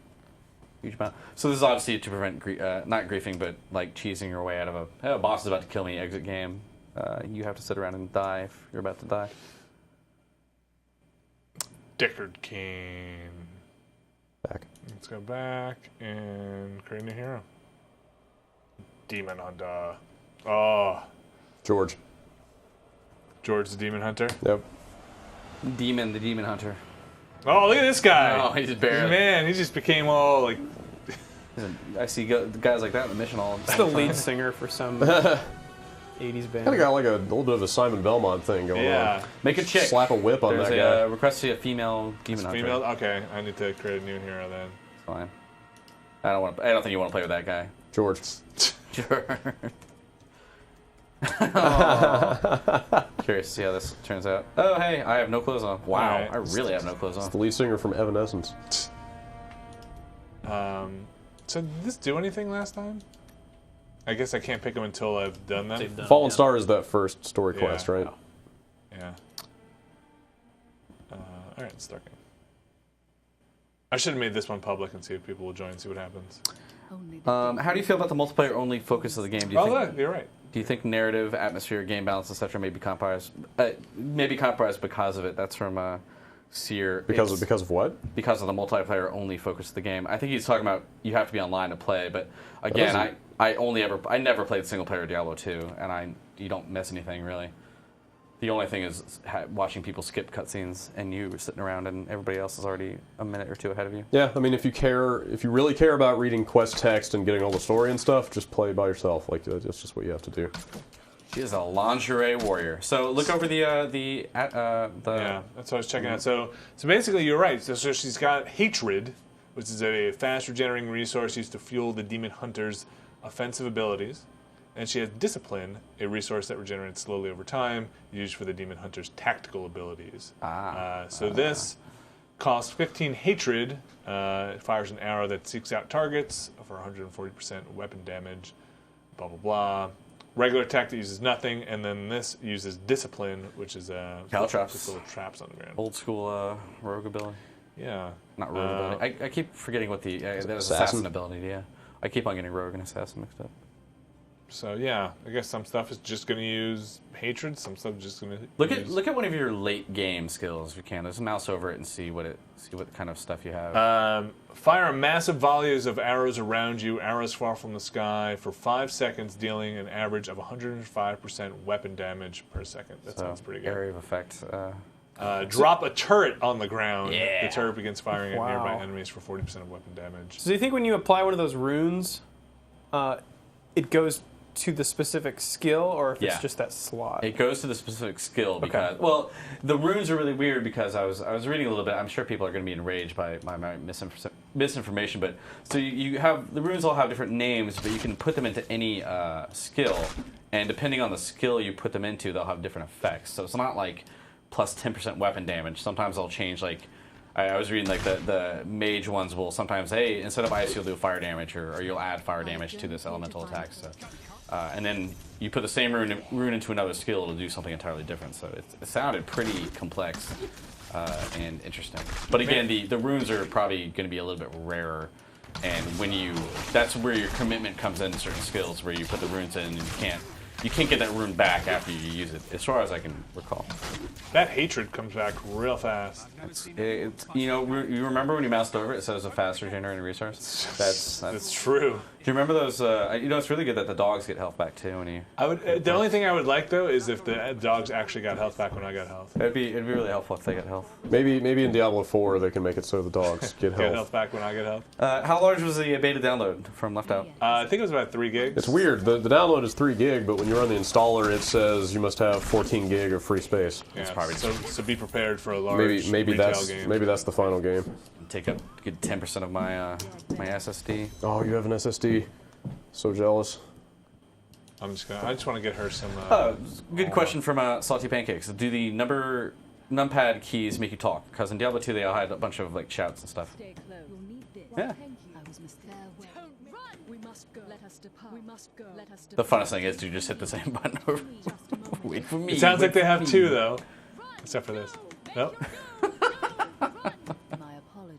huge amount. So this is obviously to prevent, not griefing, but like cheesing your way out of a boss is about to kill me, exit game. You have to sit around and die if you're about to die. Deckard King. Back. Let's go back and create a new hero. Demon Hunter. Oh. George the Demon Hunter? Yep. Demon, the Demon Hunter. Oh, look at this guy. Oh, he's barely. Man, he just became all like... I see guys like that in the mission all It's the lead singer for some 80s band. Kind of got like a little bit of a Simon Belmont thing going on. Make a chick. Slap a whip on that guy. There's a request to see a female Demon Hunter. Female? Okay, I need to create a new hero then. It's fine. I don't think you want to play with that guy. George. Sure. Curious to see how this turns out. Oh, hey, I have no clothes on. Wow, right. I really have no clothes on. It's the lead singer from Evanescence. So did this do anything last time? I guess I can't pick them until I've done them. Fallen Star is that first story quest, right? Yeah. Alright, start game. I should have made this one public and see if people will join and see what happens. How do you feel about the multiplayer-only focus of the game? You're right. Do you think narrative, atmosphere, game balance, etc. may be compromised because of it? That's from Seer. Because of what? Because of the multiplayer only focus of the game. I think he's talking about you have to be online to play, but again, I never played single player Diablo 2, and you don't miss anything really. The only thing is watching people skip cutscenes and you sitting around and everybody else is already a minute or two ahead of you. Yeah, I mean, if you really care about reading quest text and getting all the story and stuff, just play by yourself. Like that's just what you have to do. She is a lingerie warrior. So look over the yeah, that's what I was checking out. So basically, you're right. So she's got hatred, which is a fast regenerating resource used to fuel the demon hunter's offensive abilities. And she has discipline, a resource that regenerates slowly over time, used for the demon hunter's tactical abilities. This costs 15 hatred. It fires an arrow that seeks out targets for 140% weapon damage. Blah blah blah. Regular attack that uses nothing, and then this uses discipline, which is caltrops, little traps on the ground. Old school rogue ability. Yeah, not rogue ability. I keep forgetting what the assassin ability. Yeah, I keep on getting rogue and assassin mixed up. So yeah, I guess some stuff is just going to use hatred. Some stuff is just going to look at one of your late game skills if you can. Just mouse over it and see what kind of stuff you have. Fire massive volleys of arrows around you. Arrows fall from the sky for 5 seconds, dealing an average of 105% weapon damage per second. That sounds pretty good. Area of effect. Drop a turret on the ground. The turret begins firing at nearby enemies for 40% of weapon damage. So do you think when you apply one of those runes, it goes to the specific skill, or if it's just that slot? It goes to the specific skill because, well, the runes are really weird because I was reading a little bit. I'm sure people are going to be enraged by my misinformation, but so you have the runes all have different names, but you can put them into any skill, and depending on the skill you put them into, they'll have different effects. So it's not like plus 10% weapon damage. Sometimes they'll change, like I was reading like the mage ones will sometimes, hey, instead of ice you'll do fire damage, or you'll add fire damage to this elemental attack. So. And then you put the same rune into another skill, it'll do something entirely different. So it sounded pretty complex and interesting. But again, the runes are probably going to be a little bit rarer. And that's where your commitment comes in certain skills, where you put the runes in and you can't get that rune back after you use it, as far as I can recall. That hatred comes back real fast. You remember when you moused over it says a fast regenerating resource? That's true. Do you remember those? It's really good that the dogs get health back too. The only thing I would like though is if the dogs actually got health back when I got health. It'd be really helpful if they got health. Maybe in Diablo 4 they can make it so the dogs get health. Get health back when I get health. How large was the beta download from Left Out? I think it was about 3 gigs. It's weird. The download is 3 gig, but when you run the installer, it says you must have 14 gig of free space. Yeah, so be prepared for a large retail game. Maybe that's the final game. Take up a good 10% of my SSD. Oh, you have an SSD. So jealous. I just want to get her some. Good question from Salty Pancakes. Do the numpad keys make you talk? Because in Diablo 2 they all had a bunch of like shouts and stuff. Yeah. The funnest thing is to just hit the same button over. Wait for me. It sounds like they have 2 though, except for this. Nope.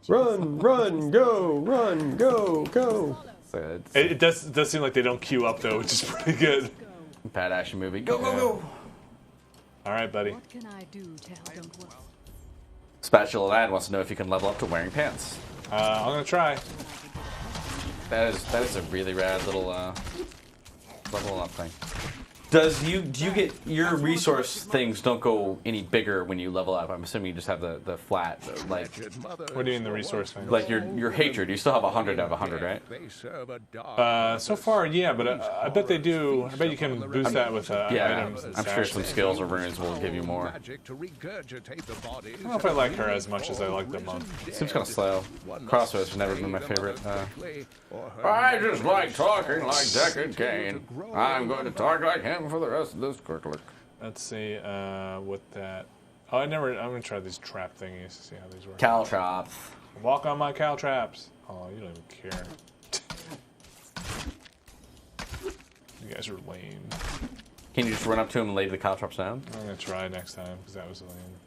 Run, go. It does seem like they don't queue up though, which is pretty good. Bad action movie. Go. All right, buddy. What can I do to help? Spatula Lad wants to know if you can level up to wearing pants. I'm gonna try. That is a really rad little level up thing. Do you get your resource things don't go any bigger when you level up? I'm assuming you just have the flat like. What do you mean the resource thing? Like your hatred, you still have 100 out of 100, right? So far, yeah, but I bet they do. I bet you can boost that with items. I'm sure some skills or runes will give you more. I don't know if I like her as much as I like the monk. Seems kind of slow. Crossroads has never been my favorite. I just like talking like Deckard Cain. I'm going to talk like him for the rest of this quickly. Let's see what that. Oh, I'm gonna try these trap thingies to see how these work. Caltrops. Walk on my caltraps. Oh, you don't even care. You guys are lame. Can you just run up to him and lay the caltrops down? I'm gonna try next time because that was lame.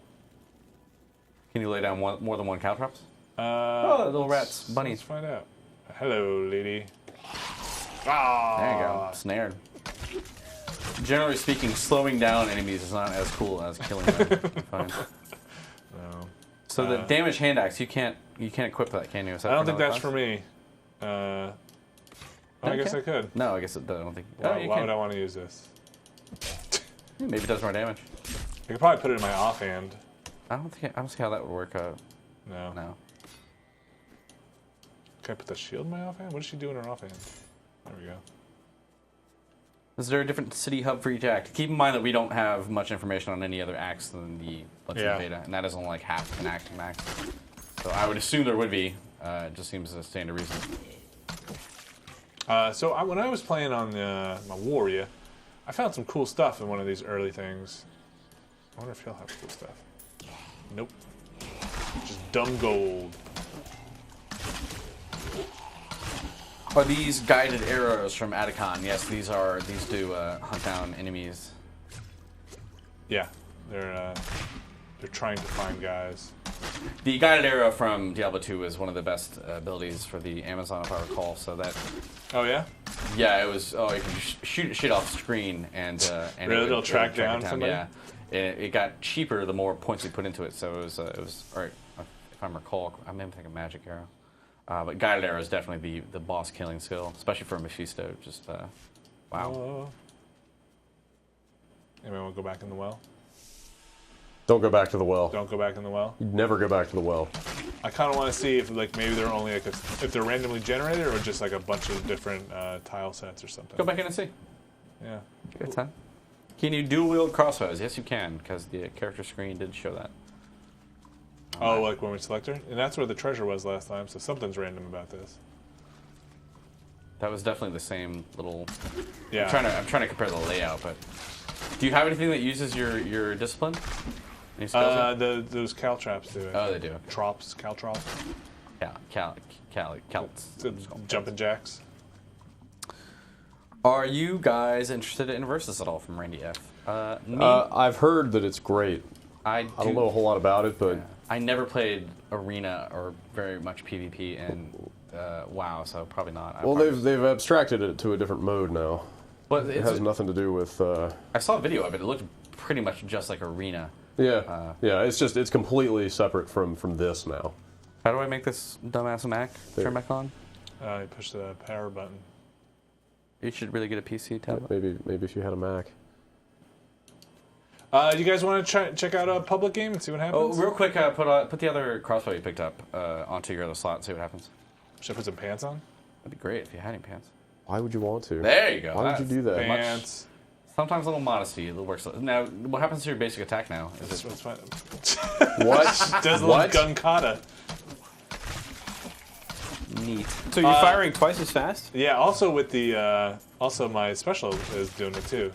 Can you lay down more than one caltrops? Little rats, bunnies. Let's find out. Hello, lady. There you go. Snared. Generally speaking, slowing down enemies is not as cool as killing them. Fine. No. So the damage hand axe, you can't equip that, can you? I don't think that's for me. I guess I could. No, I guess I don't think. Why would I want to use this? Maybe it does more damage. I could probably put it in my offhand. I don't see how that would work out. No. No. Can I put the shield in my offhand? What does she do in her offhand? There we go. Is there a different city hub for each act? Keep in mind that we don't have much information on any other acts than the Let's beta, and that is only like half an act max. So I would assume there would be. It just seems to stand to reason. When I was playing on my Warrior, I found some cool stuff in one of these early things. I wonder if he'll have cool stuff. Nope. Just dumb gold. Are these guided arrows from Atacon? Yes, these do hunt down enemies. Yeah, they're trying to find guys. The guided arrow from Diablo II is one of the best abilities for the Amazon, if I recall. So that. Oh yeah. Yeah, it was. Oh, you can just shoot shit off the screen and really, it'll track down somebody. Yeah, it got cheaper the more points you put into it. So it was all right. If I recall, I may think of magic arrow. But guided arrow is definitely the boss killing skill, especially for Mephisto. Just wow. Anyone want to go back in the well? Don't go back to the well. Don't go back in the well. You'd never go back to the well. I kind of want to see if maybe they're only if they're randomly generated or just like a bunch of different tile sets or something. Go back in and see. Yeah. Good time. Can you dual wield crossbows? Yes, you can, because the character screen did show that. Oh, like when we select her? And that's where the treasure was last time, so something's random about this. That was definitely the same little... Yeah. I'm trying to compare the layout, but... Do you have anything that uses your discipline? Any skills? Those caltraps do it. Oh, they do. Caltrops. Yeah, calts. Jumping jacks. Are you guys interested in Versus at all from Randy F? Me? I've heard that it's great. I don't know a whole lot about it, but... Yeah. I never played Arena or very much PvP in WoW, so probably not. Well, they've abstracted it to a different mode now. But it has nothing to do with... I saw a video of it. It looked pretty much just like Arena. Yeah, yeah. It's completely separate from this now. How do I make this dumbass Mac turn back on? You push the power button. You should really get a PC tablet. Maybe if you had a Mac. Do you guys want to check out a public game and see what happens? Oh, real quick, put the other crossbow you picked up onto your other slot and see what happens. Should I put some pants on? That'd be great if you had any pants. Why would you want to? There you go. Why would you do that? Pants. Sometimes a little modesty works. Now, what happens to your basic attack now? That's fine. What? Does a little gun kata. Neat. So you're firing twice as fast? Yeah. Also with the also my special is doing it too.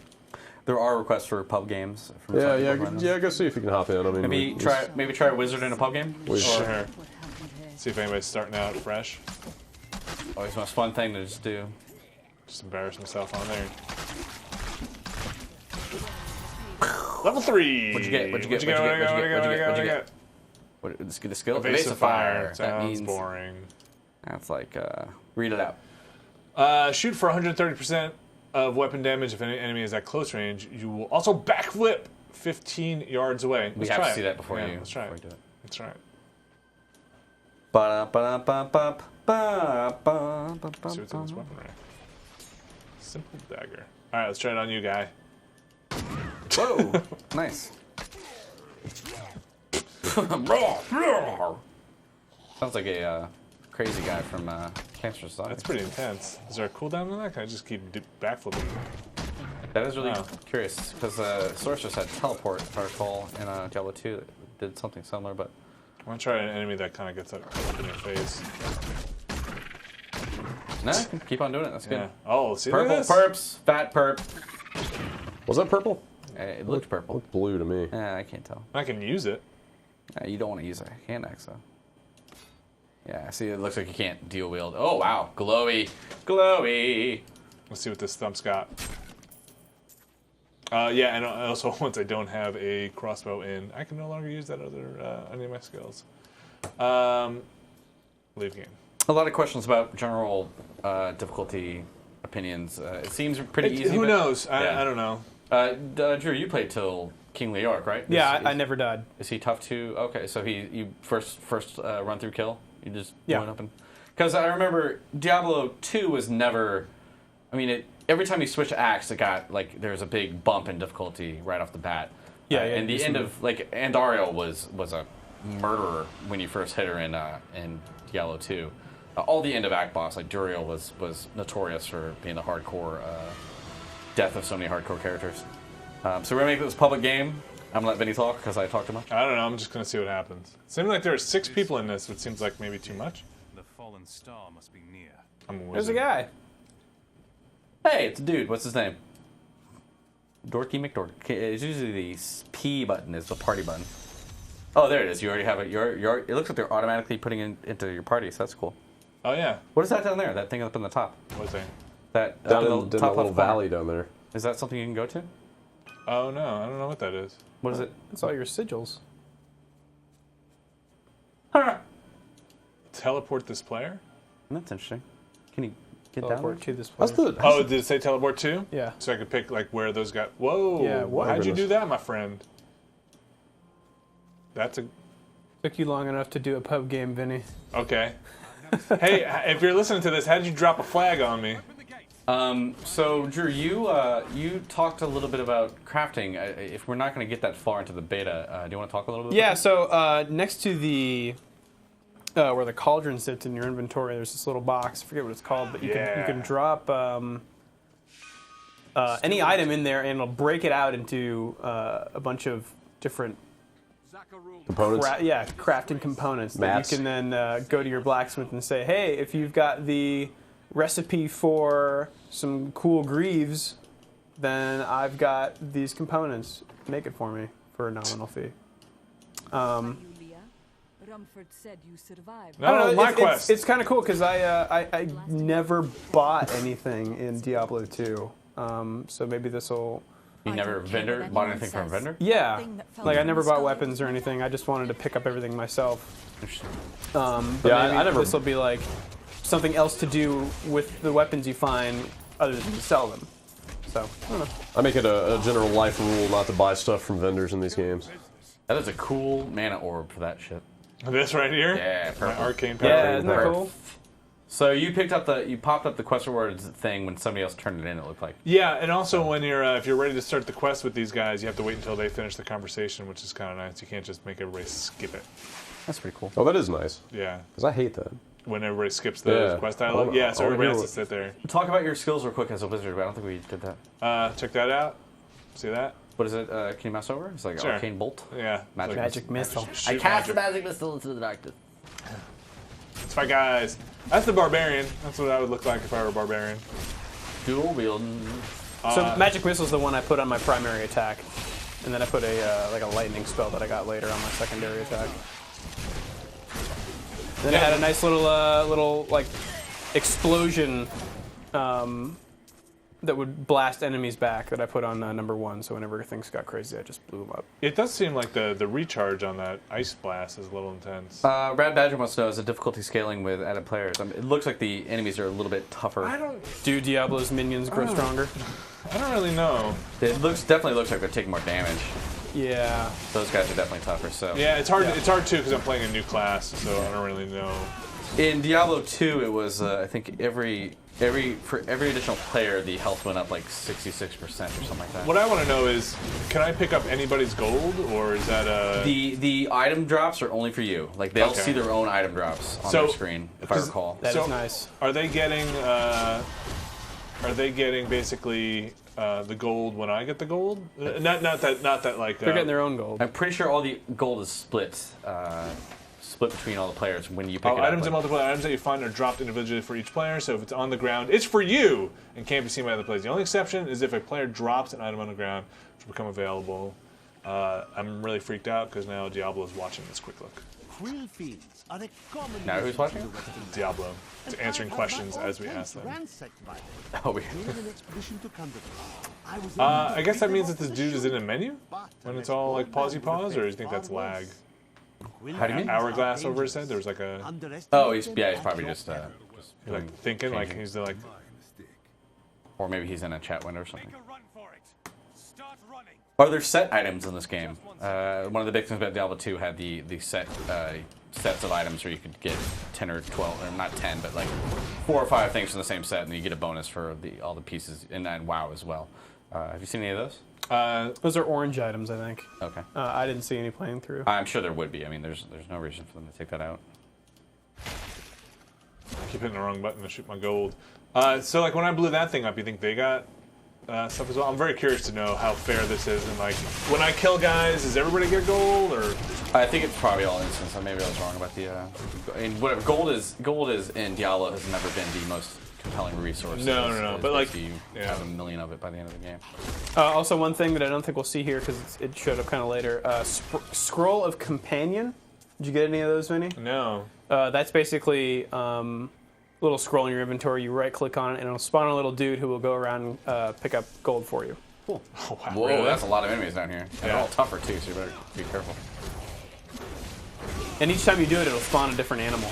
There are requests for pub games. From Yeah. Go see if you can hop in. I mean, maybe try a wizard in a pub game. Sure. See if anybody's starting out fresh. Always the most fun thing to just do. Just embarrass himself on there. Level 3. What'd you get? What'd you get? Let's get a skill. Evasive fire. That means boring. That's like read it out. Shoot for 130% of weapon damage if any enemy is at close range. You will also backflip 15 yards away. We have to see that before you. Let's try it. Do it. Let's try it. See what's in this weapon rack. Simple dagger. All right, let's try it on you, guy. Whoa! Nice. Sounds like a crazy guy from Cancer Society. That's pretty intense. Is there a cooldown on that? Can I just keep backflipping? That is really curious, because Sorceress had teleport, if I recall, in Diablo 2 that did something similar, but... I want to try an enemy that kind of gets up in your face. No, keep on doing it. That's good. Yeah. Oh, see Purple this? perps, fat perp. Was that purple? It looked purple. It looked blue to me. I can't tell. I can use it. You don't want to use a hand axe, though. Yeah, see, it looks like you can't dual wield. Oh, wow. Glowy. Glowy. Let's see what this thump's got. Yeah, and also once I don't have a crossbow in, I can no longer use that any of my skills. Leave game. A lot of questions about general difficulty opinions. It seems pretty easy. Who knows? Yeah. I don't know. Drew, you played till King Leoric, right? Yeah, I never died. Is he tough too? Okay, so you first run through kill. You just Yeah. went up and because I remember Diablo 2 was never. I mean, every time you switch to axe, it got like there was a big bump in difficulty right off the bat. Yeah, and the end of like Andariel was a murderer when you first hit her in Diablo 2. All the end of act boss like Duriel was notorious for being the hardcore death of so many hardcore characters. So we're gonna make this a public game. I'm gonna let Vinny talk because I talk too much. I don't know. I'm just gonna see what happens. It seems like there are 6 people in this, which seems like maybe too much. The fallen star must be near. I'm a wizard. There's a guy. Hey, it's a dude. What's his name? Dorky McDork. It's usually the P button is the party button. Oh, there it is. You already have it. It looks like they're automatically putting it into your party, so that's cool. Oh yeah. What is that down there? That thing up in the top? What's that? That Down up in in the that top little left corner. valley down there. Is that something you can go to? Oh no, I don't know what that is. What is it? It's all your sigils. Teleport this player? That's interesting. Can you get Teleport down to this That's player. the. Oh, did it say teleport too? Yeah. So I could pick like where those got. Whoa. Yeah, what? How'd you Goodness. do that, my friend? That's a Took you long enough to do a pub game, Vinny. okay. Hey, if you're listening to this, how did you drop a flag on me? So Drew, you talked a little bit about crafting. If we're not going to get that far into the beta, do you want to talk a little bit? Yeah, about so next to the where the cauldron sits in your inventory, there's this little box. I forget what it's called, but you can drop any item in there, and it'll break it out into a bunch of different Components. crafting components Mats. that you can then go to your blacksmith and say, hey, if you've got the recipe for some cool greaves, then I've got these components. Make it for me for a nominal fee. Julia, Rumford said you survived. No, I don't know, my quest. It's kind of cool because I never bought anything in Diablo 2, so maybe this will. You never bought anything from a vendor? Yeah, like I never bought weapons or anything. I just wanted to pick up everything myself. But Yeah, I maybe never- this will be like something else to do with the weapons you find other than to sell them. So I don't know. I make it a general life rule not to buy stuff from vendors in these games. That is a cool mana orb for that shit. This right here? Yeah, My perfect. arcane power. Yeah, isn't that Perfect. cool? So you popped up the quest rewards thing when somebody else turned it in. It looked like. Yeah, and also when you're if you're ready to start the quest with these guys, you have to wait until they finish the conversation, which is kind of nice. You can't just make everybody skip it. That's pretty cool. Oh, that is nice. Yeah, Because I hate that. when everybody skips the Yeah. quest dialogue. Yeah, so I'll everybody hear has to sit there. Talk about your skills real quick as a wizard, but I don't think we did that. Check that out. See that? What is it? Can you mouse over? It's like Sure. arcane bolt. Yeah. Magic. Magic missile. Shoot magic. magic missile into the darkness. It's my guys. That's the barbarian. That's what I would look like if I were a barbarian. Dual wielding. So magic missile is the one I put on my primary attack, and then I put a like a lightning spell that I got later on my secondary attack. Then I had a nice little like explosion that would blast enemies back that I put on number 1. So whenever things got crazy, I just blew them up. It does seem like the recharge on that ice blast is a little intense. Brad Badger wants to know, is the difficulty scaling with added players? I mean, it looks like the enemies are a little bit tougher. Do Diablo's minions grow stronger? I don't really know. It definitely looks like they're taking more damage. Yeah. Those guys are definitely tougher. So Yeah, it's hard. It's hard too because I'm playing a new class, so I don't really know. in Diablo 2, it was I think for every additional player, the health went up like 66% or something like that. What I want to know is, can I pick up anybody's gold, or is that a The item drops are only for you. Like they'll Okay. see their own item drops on their screen, if I recall. That So- is nice. Are they getting basically the gold when I get the gold? Not that like They're getting their own gold. I'm pretty sure all the gold is split between all the players when you pick it up. items and multiple items that you find are dropped individually for each player. So if it's on the ground, it's for you and can't be seen by other players. The only exception is if a player drops an item on the ground, which will become available. I'm really freaked out because now Diablo is watching this quick look. Quill fields are a common. Now who's watching? Diablo. It's answering questions as we ask them. Oh, we. I guess that means that this dude is in a menu when it's all like pause, or do you think that's lag? How do you mean? Hourglass over his head. There was like a Oh, he's probably just like thinking like he's like. or maybe he's in a chat window or something. Start running. Are there set items in this game? One of the big things about Diablo 2 had the sets of items where you could get 10 or 12, or not 10, but like 4 or 5 things from the same set, and you get a bonus for all the pieces, and WoW as well. Have you seen any of those? Those are orange items, I think. Okay. I didn't see any playing through. I'm sure there would be. I mean, there's no reason for them to take that out. I keep hitting the wrong button to shoot my gold. So, like, when I blew that thing up, you think they got stuff as well? I'm very curious to know how fair this is. And, like, when I kill guys, does everybody get gold? Or I think it's probably all instance. Maybe I was wrong about the. And whatever gold is in Diablo has never been the most compelling resource. No. But like, you have a million of it by the end of the game. Also, one thing that I don't think we'll see here because it showed up kind of later: scroll of companion. Did you get any of those, Vinny? No. That's basically little scroll in your inventory. You right-click on it, and it'll spawn a little dude who will go around and pick up gold for you. Cool. Oh, wow, Whoa, really? that's a lot of enemies down here. And they're all tougher too, so you better be careful. And each time you do it, it'll spawn a different animal.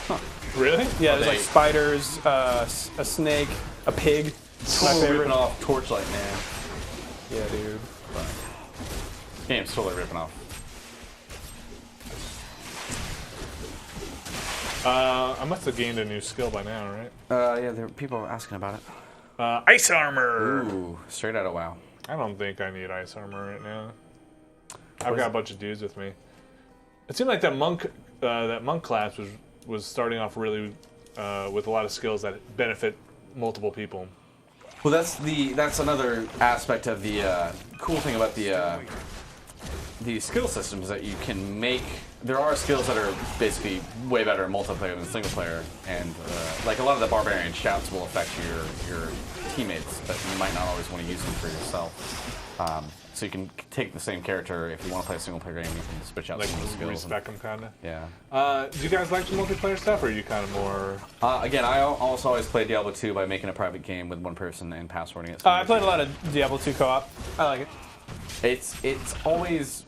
Huh. Really? Yeah, there's like spiders, a snake, a pig. My favorite. Ripping off Torchlight, man. Yeah, dude. Game's totally ripping off. I must have gained a new skill by now, right? Yeah, people are asking about it. Ice armor! Ooh, straight out of WoW. I don't think I need ice armor right now. I've got a bunch of dudes with me. It seemed like that monk class was starting off really with a lot of skills that benefit multiple people. Well, that's another aspect of the cool thing about the skill systems that you can make. There are skills that are basically way better in multiplayer than single player, and like a lot of the barbarian shouts will affect your teammates, but you might not always want to use them for yourself. So you can take the same character if you want to play a single player game. You can switch out some of the skills. Respec them, kind of. Yeah. Do you guys like the multiplayer stuff, or are you kind of more? Again, I also always play Diablo 2 by making a private game with one person and passwording it. I played a lot of Diablo 2 co-op. I like it. It's always.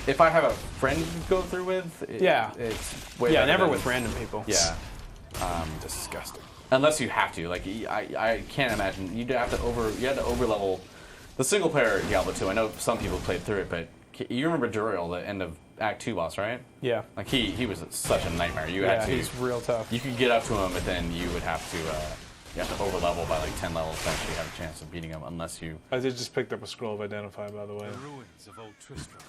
If I have a friend to go through with, it's way better never than, with random people. Yeah. Disgusting. Unless you have to. Like, I can't imagine. You had to overlevel the single player Diablo 2. I know some people played through it, but you remember Duriel, the end of Act 2 boss, right? Yeah. Like, he was such a nightmare. You had to. He's real tough. You could get up to him, but then you would have to. You have to overlevel by like 10 levels to actually have a chance of beating him, unless you. I just picked up a scroll of Identify, by the way. The ruins of old Tristram.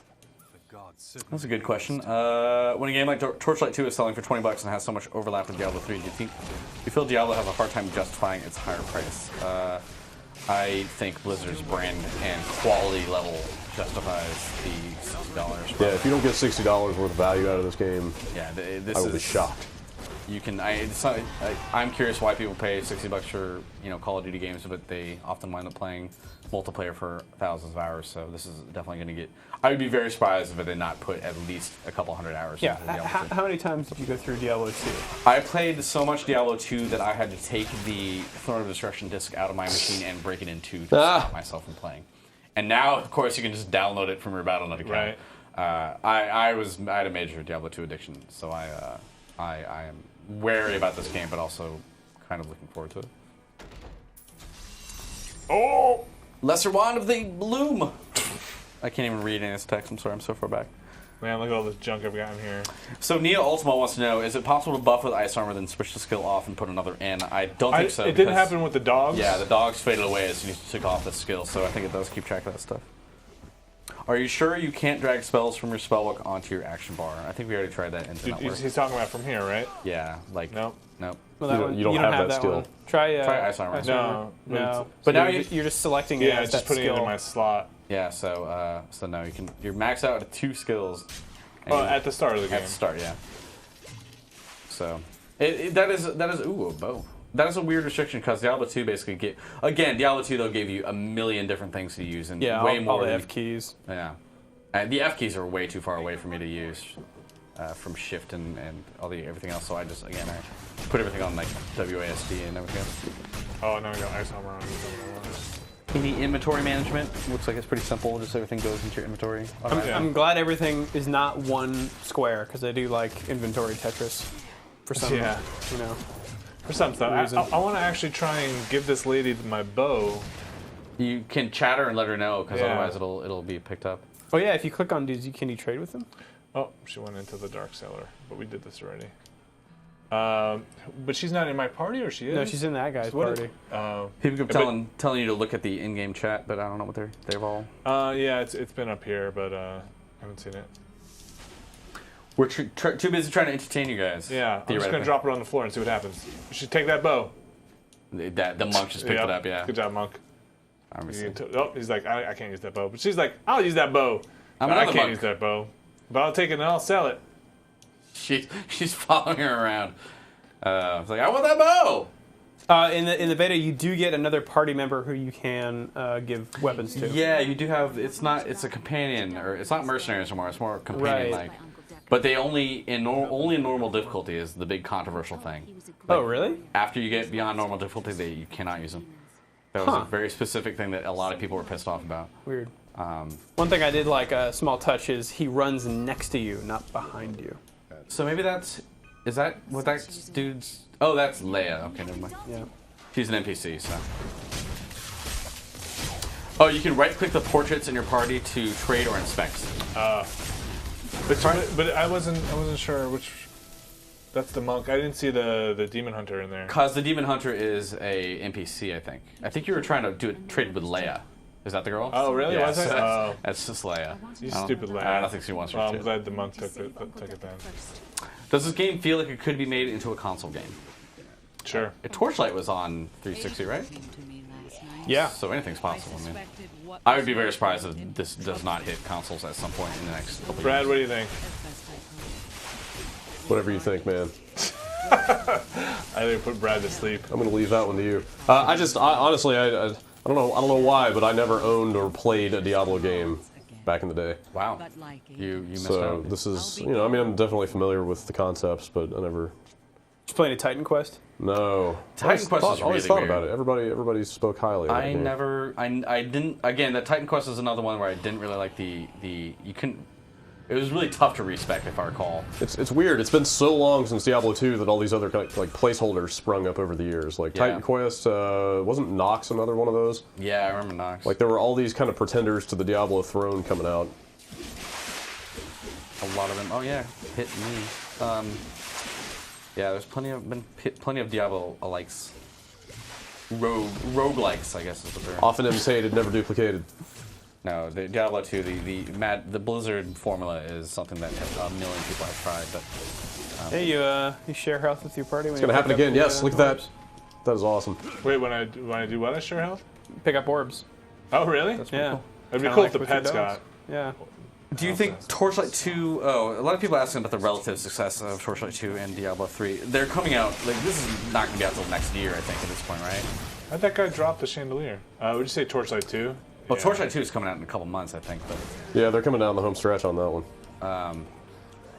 That's a good question. When a game like Torchlight 2 is selling for $20 and has so much overlap with Diablo 3, do you feel Diablo has a hard time justifying its higher price? I think Blizzard's brand and quality level justifies the $60. Yeah, if you don't get $60 worth of value out of this game, this I will be shocked. You can. I'm curious why people pay $60 for Call of Duty games, but they often wind up playing multiplayer for thousands of hours. So this is definitely going to get. I would be very surprised if they did not put at least a couple hundred hours. Yeah. Into Diablo 2. How many times did you go through Diablo 2? I played so much Diablo 2 that I had to take the Throne of Destruction disc out of my machine and break it in two to stop myself from playing. And now, of course, you can just download it from your Battle.net account. Right. I had a major Diablo 2 addiction, so I am wary about this game, but also kind of looking forward to it. Oh! Lesser Wand of the Bloom. I can't even read any of this text. I'm sorry, I'm so far back. Man, look at all this junk I've got in here. So Nia Ultima wants to know, is it possible to buff with ice armor, then switch the skill off and put another in? I don't think so. It didn't happen with the dogs? Yeah, the dogs faded away as soon as you took off the skill, so I think it does keep track of that stuff. Are you sure you can't drag spells from your spellbook onto your action bar? I think we already tried that. He's talking about from here, right? Yeah, like... Nope. Well, you don't have that skill. One. Try ice armor. No. But now you're just selecting it as just putting it into my slot. Yeah, so now you're maxed out at 2 skills. At the start of the game. At the start, yeah. So that is ooh, a bow. That is a weird restriction because Diablo 2 basically Diablo 2 though gave you a million different things to use and way more all the F keys. Yeah, and the F keys are way too far away for me to use from Shift and everything else. So I put everything on like WASD and everything else. Oh, now we got ice armor on. In the inventory management, looks like it's pretty simple. Just everything goes into your inventory. I'm glad everything is not one square because I do like inventory Tetris for some, For some stuff. I want to actually try and give this lady my bow You can chatter and let her know, because otherwise it'll be picked up. Oh yeah, if you click on dudes, can you trade with them? Oh, she went into the dark cellar, but we did this already. But she's not in my party, or she is? No, she's in that guy's party. People keep telling you to look at the in-game chat, but I don't know what they've all. Yeah, it's been up here, but I haven't seen it. We're too busy trying to entertain you guys. Yeah, I'm just gonna drop it on the floor and see what happens. You should take that bow. The monk just picked it up. Yeah. Good job, monk. He's like, I can't use that bow, but she's like, I'll use that bow. I can't use that bow, but I'll take it and I'll sell it. She's following her around. It's like, I want that bow. In the beta, you do get another party member who you can give weapons to. Yeah, you do have. It's a companion, or it's not mercenaries anymore. It's more companion-like. But they only in normal difficulty is the big controversial thing. Oh, really? After you get beyond normal difficulty, you cannot use them. That was a very specific thing that a lot of people were pissed off about. Weird. One thing I did like a small touch is he runs next to you, not behind you. So maybe is that what that dude's? Oh, that's Leia. Okay, never mind. Yeah. She's an NPC, so. Oh, you can right-click the portraits in your party to trade or inspect. But I wasn't sure which. That's the monk. I didn't see the demon hunter in there. Cause the demon hunter is a NPC, I think. I think you were trying to do a trade with Leia. Is that the girl? Oh, really? Yeah, Was it? that's just Leia. You stupid Leia. I don't think she wants her to. I'm glad the monk took it then. Does this game feel like it could be made into a console game? Sure. Torchlight was on 360, right? Yeah. So anything's possible. I mean, I would be very surprised if this does not hit consoles at some point in the next couple Brad, years. what do you think? Whatever you think, man. I think put Brad to sleep. I'm gonna leave that one to you. Honestly, I don't know why, but I never owned or played a Diablo game back in the day. Wow. You missed So out. this is, I'm definitely familiar with the concepts, but I never. Did you play any Titan Quest? No. Titan Quest is always really thought weird. about it. Everybody spoke highly of it. I didn't. Again, the Titan Quest is another one where I didn't really like you couldn't. It was really tough to respec, if I recall. It's weird. It's been so long since Diablo II that all these other like placeholders sprung up over the years. Like Titan Quest, wasn't Nox another one of those? Yeah, I remember Nox. Like there were all these kind of pretenders to the Diablo throne coming out. A lot of them. Oh yeah, hit me. Yeah, there's plenty of Diablo-alikes. Roguelikes, I guess is what they're. Often imitated, never duplicated. No, the Diablo 2, the Blizzard formula is something that a million people have tried, but. Hey, you share health with your party. It's gonna happen again. Yes, look at that. That is awesome. Wait, when I do what? I share health? Pick up orbs. Oh, really? That's pretty cool. It'd be cool if the pets got. Yeah. Do you think Torchlight 2... Oh, a lot of people are asking about the relative success of Torchlight 2 and Diablo 3. They're coming out... Like, this is not going to be out until next year, I think, at this point, right? How'd that guy drop the chandelier? Would you say Torchlight 2? Well, Torchlight 2 is coming out in a couple months, I think. But yeah, they're coming down the home stretch on that one. I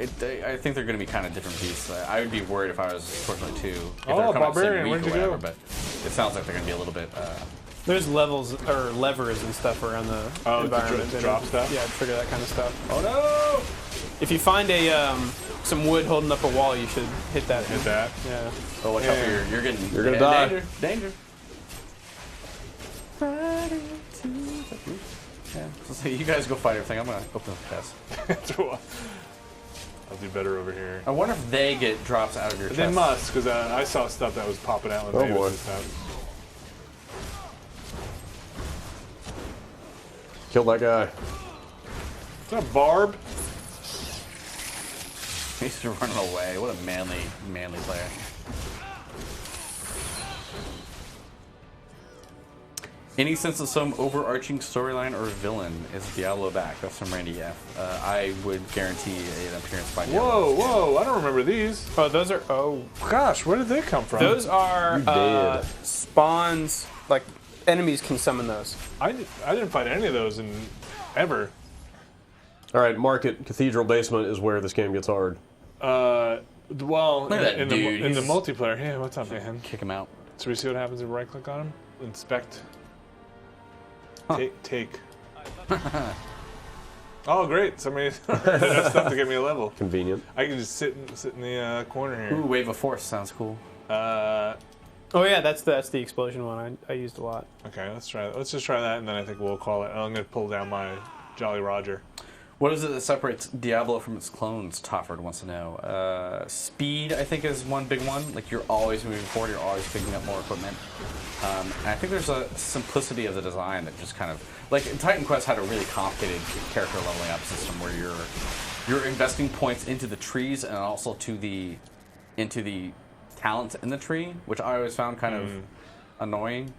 think they're going to be kind of different beasts. I would be worried if I was Torchlight 2. If Oh, Barbarian, where'd you go? But it sounds like they're going to be a little bit... There's levels or levers and stuff around the environment. To drop stuff? Yeah, trigger that kind of stuff. Oh no! If you find some wood holding up a wall, you should hit that. Hit that? Yeah. Oh, watch out for You're gonna die. Danger. Yeah. So you guys go fight everything. I'm gonna open up the chest. I'll do better over here. I wonder if they get drops out of your chest. They must, because I saw stuff that was popping out when they boy. was stuff. Killed that guy. What's up, Barb? He's running away. What a manly player. Any sense of some overarching storyline or villain? Is Diablo back? That's from Randy F. I would guarantee an appearance by Diablo. Whoa! I don't remember these. Oh, those are. Oh, gosh, where did they come from? Those are spawns. Like enemies can summon those. I didn't find any of those in ever. All right, Market Cathedral Basement is where this game gets hard. Well, Look at that in dude. the multiplayer. Yeah, what's up, man? Kick him out. So we see what happens if we right-click on him. Inspect. Take. Oh, great! Somebody has stuff to give me a level. Convenient. I can just sit in the corner here. Ooh, Wave of Force sounds cool. Oh yeah, that's the explosion one I used a lot. Okay, let's try that. Let's just try that, and then I think we'll call it. I'm going to pull down my Jolly Roger. What is it that separates Diablo from its clones? Tofford wants to know. Speed, I think, is one big one. Like, you're always moving forward, you're always picking up more equipment. And I think there's a simplicity of the design that just kind of... Like, Titan Quest had a really complicated character leveling up system where you're investing points into the trees and also into the talent in the tree, which I always found kind of annoying.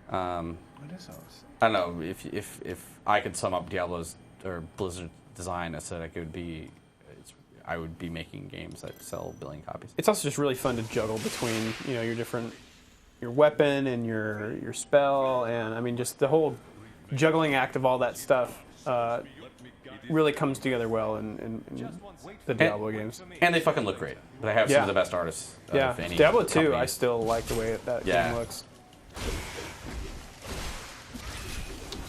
What is those? I don't know, if I could sum up Diablo's or Blizzard's design aesthetic, I would be making games that sell 1 billion copies. It's also just really fun to juggle between your weapon and your spell, and I mean just the whole juggling act of all that stuff really comes together well in the Diablo games. And they fucking look great. They have some of the best artists. Yeah, of any Diablo II, company. I still like the way that game looks.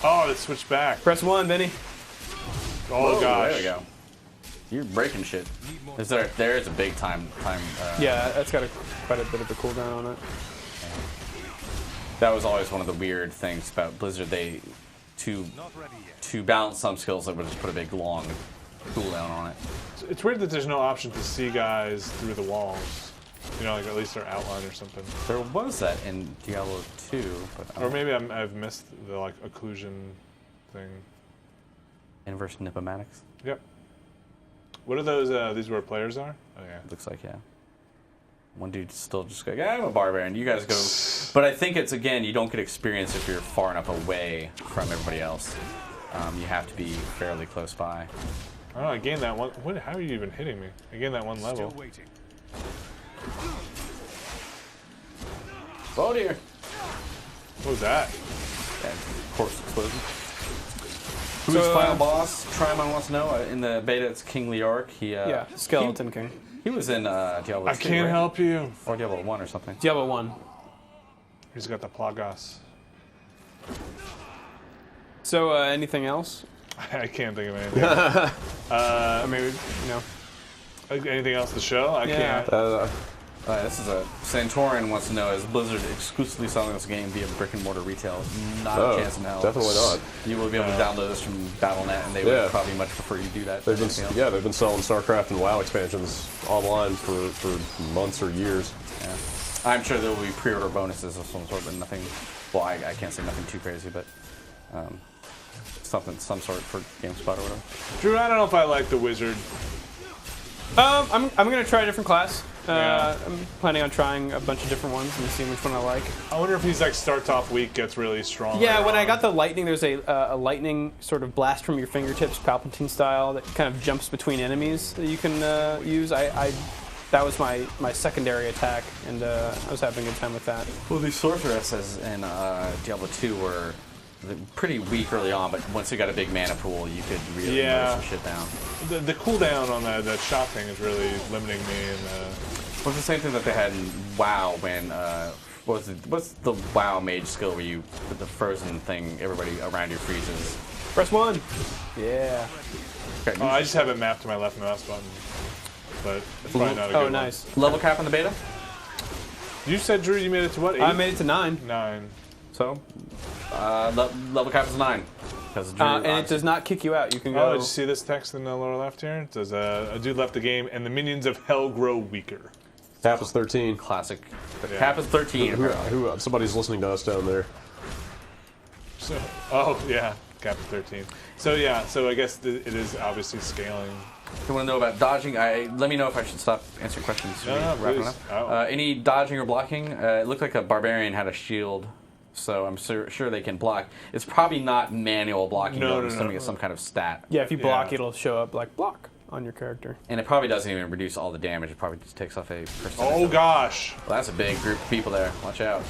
Oh, it switched back. Press 1, Vinny. Oh, gosh. There we go. You're breaking shit. There's a big time. Yeah, that's got quite a bit of a cooldown on it. That was always one of the weird things about Blizzard. To balance some skills, they would just put a big long cooldown on it. It's weird that there's no option to see guys through the walls. You know, like at least their outline or something. There was that in Diablo 2, but or maybe I've missed the like occlusion thing. Inverse nipomatics. Yep. What are those? These where players are? Oh yeah. Looks like one dude still just going, I'm a barbarian. You guys go. But I think it's, again, you don't get experience if you're far enough away from everybody else. You have to be fairly close by. Oh, I gained that one. How are you even hitting me? I gained that one level. Still waiting. Oh dear. What was that? Corpse explosion. Who's final boss? Trimon wants to know. In the beta, it's King Leoric. Yeah, Skeleton King. He was in Diablo 2, I can't help you. Or Diablo 1 or something. Diablo 1. He's got the Plagas. So, anything else? I can't think of anything. Or maybe, anything else to show? I can't. This is a Santorin wants to know, is Blizzard exclusively selling this game via brick and mortar retail? Not a chance in hell. Definitely not. You will be able to download this from Battle.net, and they would probably much prefer you do that. They've been selling StarCraft and WoW expansions online for months or years. Yeah. I'm sure there will be pre-order bonuses of some sort, but nothing. Well, I can't say nothing too crazy, but some sort for GameSpot or whatever. Drew, I don't know if I like the wizard. I'm gonna try a different class. I'm planning on trying a bunch of different ones and seeing which one I like. I wonder if he's like starts off weak, gets really strong. Yeah, when I got the lightning, there's a lightning sort of blast from your fingertips, Palpatine style, that kind of jumps between enemies that you can use. That was my secondary attack, and I was having a good time with that. Well, these sorceresses in Diablo 2 were pretty weak early on, but once you got a big mana pool, you could really move some shit down. The cooldown on that shot thing is really limiting me. Well, it's the same thing that they had in WoW when what's the WoW mage skill where you with the frozen thing, everybody around you freezes. Press 1. Yeah. Okay. I just have it mapped to my left mouse button, but it's probably not a good one. Nice. Level cap in the beta? You said, Drew, you made it to what? 8? I made it to 9. 9. So, level cap is 9. And it does not kick you out. You can go. Oh, did you see this text in the lower left here? It says, a dude left the game, and the minions of hell grow weaker. Cap is 13. Classic. Yeah. Cap is 13. Who? Somebody's listening to us down there. So, cap is 13. So I guess it is obviously scaling. If you want to know about dodging, let me know if I should stop answering questions. No, please. Any dodging or blocking? It looked like a barbarian had a shield, so I'm sure they can block. It's probably not manual blocking. No. It's some kind of stat. Yeah, if you block, it'll show up like block on your character. And it probably doesn't even reduce all the damage. It probably just takes off a percentage. Oh, gosh. Well, that's a big group of people there. Watch out.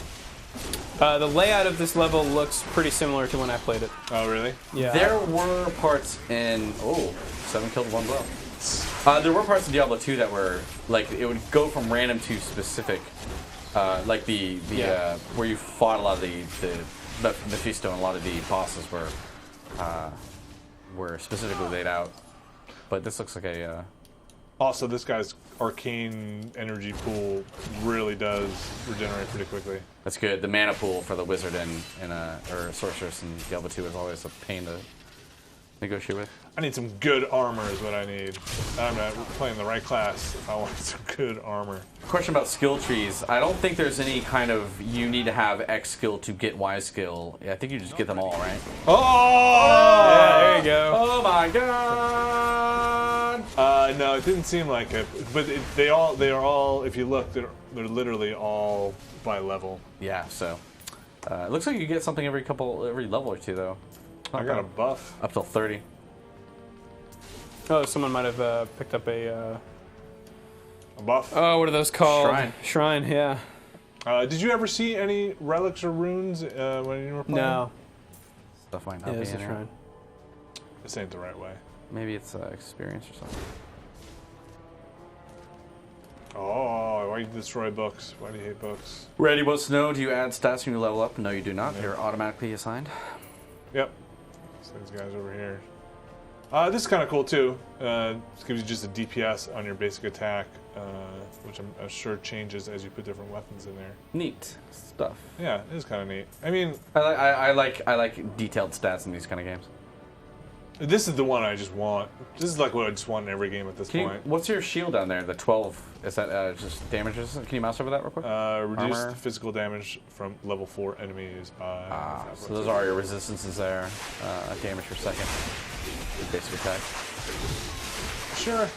The layout of this level looks pretty similar to when I played it. Oh, really? Yeah. There were parts in 7 killed 1 blow. There were parts in Diablo 2 that were like it would go from random to specific, like the where you fought a lot of the Mephisto and a lot of the bosses were specifically laid out. But this looks like a Also, this guy's arcane energy pool really does regenerate pretty quickly. That's good. The mana pool for the wizard or sorceress in Diablo 2 is always a pain to negotiate with. I need some good armor is what I need. I'm not playing the right class if I want some good armor. Question about skill trees. I don't think there's any kind of you need to have X skill to get Y skill. Yeah, I think you just get them all, right? Oh! Yeah, there you go. Oh my god! No, it didn't seem like it. But they are all. If you look, they're literally all by level. Yeah. So it looks like you get something every level or two, though. I got a buff up till 30. Oh, someone might have picked up a buff. Oh, what are those called? Shrine. Shrine, yeah. Did you ever see any relics or runes when you were playing? No. Stuff might not Yeah, be it's in a here. shrine. This ain't the right way. Maybe it's experience or something. Oh, why do you destroy books? Why do you hate books? Randy wants to know, do you add stats when you level up? No, you do not. They're automatically assigned. Yep. So these guys over here. This is kind of cool too. This gives you just a DPS on your basic attack, which I'm sure changes as you put different weapons in there. Neat stuff. Yeah, it is kind of neat. I mean, I like detailed stats in these kind of games. This is the one I just want. This is like what I just want in every game at this point. What's your shield down there? The 12. Is that just damage resistance? Can you mouse over that real quick? Reduced Armor. physical damage from level 4 enemies by... So those are your resistances there. Damage per second. Your basic attack. Sure.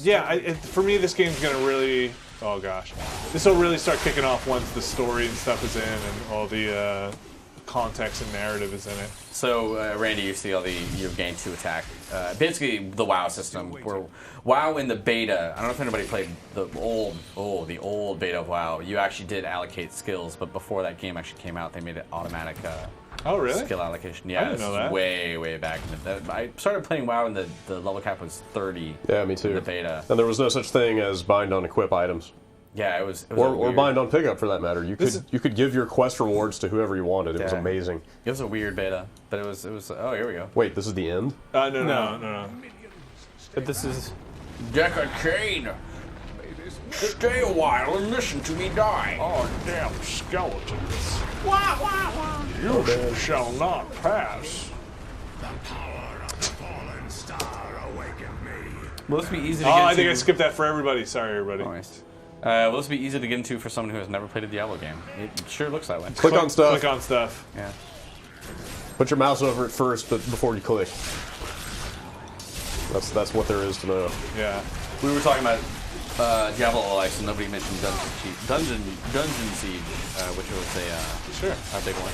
Yeah, for me, this game's gonna really... Oh gosh. This will really start kicking off once the story and stuff is in and all the context and narrative is in it. So, Randy, you see you've gained 2 attack. Basically, the WoW system. Where WoW in the beta, I don't know if anybody played the old beta of WoW. You actually did allocate skills, but before that game actually came out, they made it automatic. Oh, really? Skill allocation. Yeah, I didn't know that. Way back. I started playing WoW and the level cap was 30. Yeah, me too. In the beta. And there was no such thing as bind on equip items. Yeah, it was or bind on pickup for that matter. You could give your quest rewards to whoever you wanted. It was amazing. It was a weird beta, but it was. Oh, here we go. Wait, this is the end? No. But this is Deckard Cain. Stay a while and listen to me die. Oh, damn skeletons. You shall not pass. The power of the fallen star awakened me. Will this be easy to Oh, get I into? think I skipped that for everybody. Sorry, everybody. Nice. Will this be easy to get into for someone who has never played a Diablo game? It sure looks that way. Click on stuff. Click on stuff. Yeah. Put your mouse over it first, but before you click. That's what there is to know. Yeah. We were talking about Diablo Life, and nobody mentioned Dungeon Siege, which was a big one.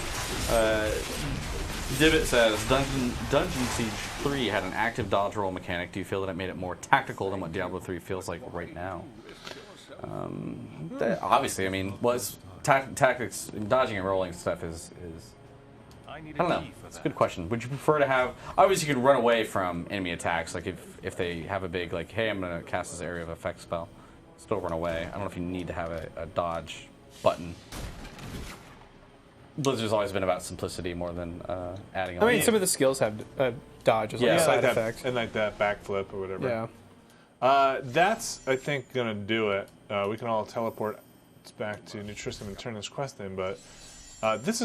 Divot says Dungeon Siege 3 had an active dodge roll mechanic. Do you feel that it made it more tactical than what Diablo 3 feels like right now? Obviously, I mean, tactics, dodging and rolling stuff is I don't know. It's a good question. Would you prefer to have... Obviously, you can run away from enemy attacks. Like, if they have a big, like, hey, I'm going to cast this area of effect spell. Still run away. I don't know if you need to have a dodge button. Blizzard's always been about simplicity more than adding on. I mean, some of the skills have dodge as like a side effect. And like that backflip or whatever. Yeah. That's, I think, going to do it. We can all teleport back to New Tristram and turn this quest in, but... this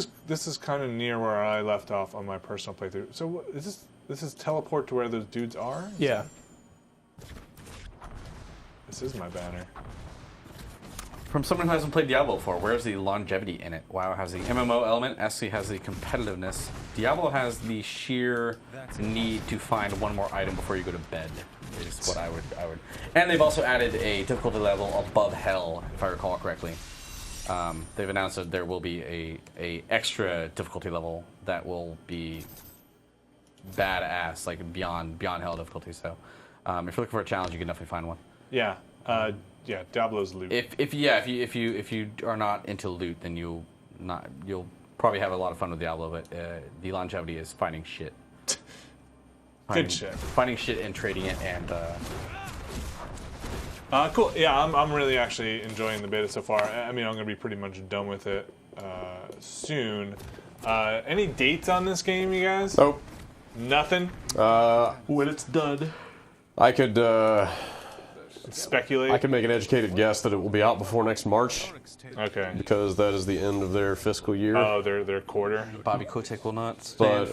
is kind of near where I left off on my personal playthrough. So this is teleport to where those dudes are? Yeah. This is my banner. From someone who hasn't played Diablo before, where's the longevity in it? WoW has the MMO element, SC has the competitiveness. Diablo has the sheer need to find one more item before you go to bed, is what I would. And they've also added a difficulty level above Hell, if I recall correctly. They've announced that there will be a extra difficulty level that will be badass, like beyond Hell difficulty. So, if you're looking for a challenge, you can definitely find one. Yeah, Diablo's loot. If you are not into loot, then you'll probably have a lot of fun with Diablo. But the longevity is finding shit. Good shit. Finding shit and trading it and. Cool. Yeah, I'm really actually enjoying the beta so far. I mean, I'm going to be pretty much done with it soon. Any dates on this game, you guys? Nope. Nothing. When it's done. I could speculate. I could make an educated guess that it will be out before next March. Okay. Because that is the end of their fiscal year. Oh, their quarter. Bobby Kotick will not stand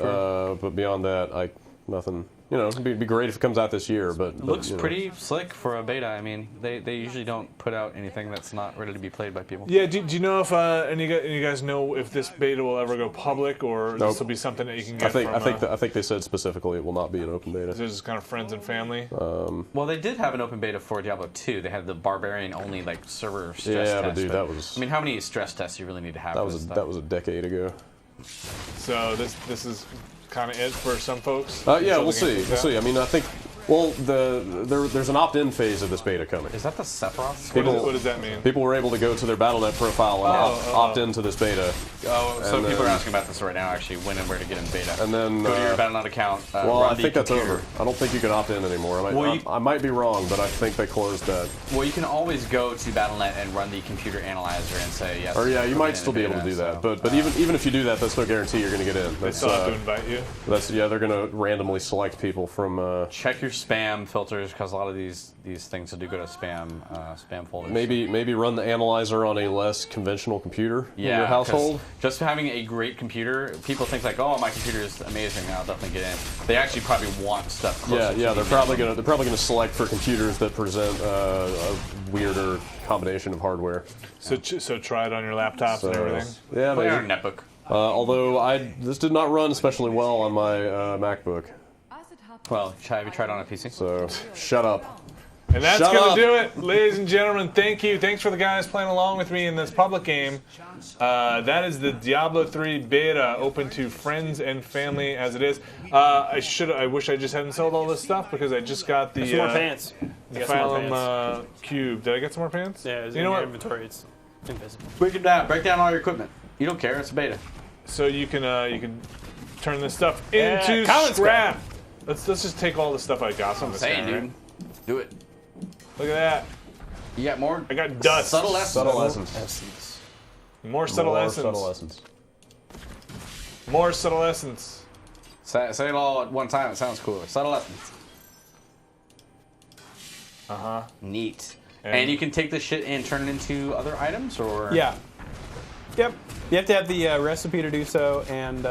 but beyond that, nothing. You know, it'd be great if it comes out this year, but looks you know. pretty slick for a beta. I mean, they usually don't put out anything that's not ready to be played by people. Yeah, do you know if any of you guys know if this beta will ever go public, or this will be something that you can get I think they said specifically it will not be an open beta. This is kind of friends and family. Well, they did have an open beta for Diablo II. They had the barbarian only like server stress test. But dude, that was. I mean, how many stress tests you really need to have? That was a decade ago. So this is kind of it for some folks. Yeah, we'll see. We'll see. I mean, I think. Well, there's an opt-in phase of this beta coming. Is that the Sephiroth? What does that mean? People were able to go to their Battle.net profile and opt into this beta. Oh, so people are asking about this right now, actually, when and where to get in beta. And then go to your Battle.net account. Well, I think that's over. I don't think you can opt in anymore. I might be wrong, but I think they closed that. Well, you can always go to Battle.net and run the computer analyzer and say yes. Or yeah, you might still be able to do that. But even if you do that, that's no guarantee you're going to get in. They still have to invite you. They're going to randomly select people from. Check your spam filters, because a lot of these things do go to spam folders. Maybe run the analyzer on a less conventional computer in your household. Just having a great computer, people think like, oh, my computer is amazing, I'll definitely get in. They actually probably want stuff closer. Yeah, they're probably gonna select for computers that present a weirder combination of hardware. So try it on your laptops and everything. Yeah, maybe on a netbook. Although this did not run especially well on my MacBook. Well, have you tried on a PC? So, shut up. And that's going to do it, ladies and gentlemen. Thank you. Thanks for the guys playing along with me in this public game. That is the Diablo III beta, open to friends and family as it is. I wish I just hadn't sold all this stuff because I just got the some more pants. The Phylum cube. Did I get some more pants? Yeah, you know what? Inventory, it's invisible. Break it down. Break down all your equipment. You don't care. It's a beta. So you can turn this stuff into scrap. Let's just take all the stuff I got from this guy, dude. right? Do it. Look at that. You got more? I got dust. Subtle essence. More subtle essence. More subtle essence. Say it all at one time. It sounds cooler. Subtle essence. Neat. And you can take this shit and turn it into other items, or? Yeah. Yep. You have to have the recipe to do so, and.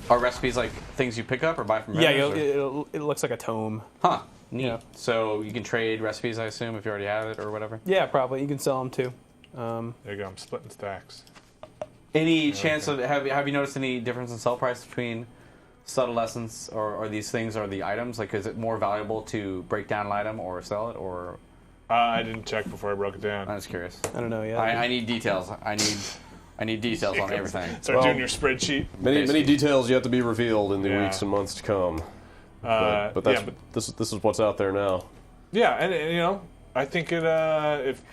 Are recipes like things you pick up or buy from vendors? Yeah, it looks like a tome. Huh. Neat. Yeah. So you can trade recipes, I assume, if you already have it or whatever? Yeah, probably. You can sell them too. There you go. I'm splitting stacks. Any chance of have you noticed any difference in sell price between subtle essence or these things or the items? Like, is it more valuable to break down an item or sell it, or? I didn't check before I broke it down. I was curious. I don't know yet. I need details. I need details on everything. Start doing your spreadsheet. Many details yet to be revealed in the weeks and months to come. But this is what's out there now. Yeah, and I think it if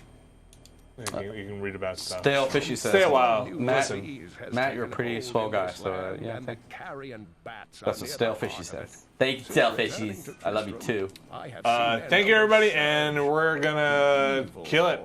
you can read about stuff. Stale fishy says. Stay a while. Matt, you're a pretty swell guy, so yeah. That's what Stale Fishy says. Thank you, Stale Fishies. I love you too. Thank you, everybody, and we're gonna kill it.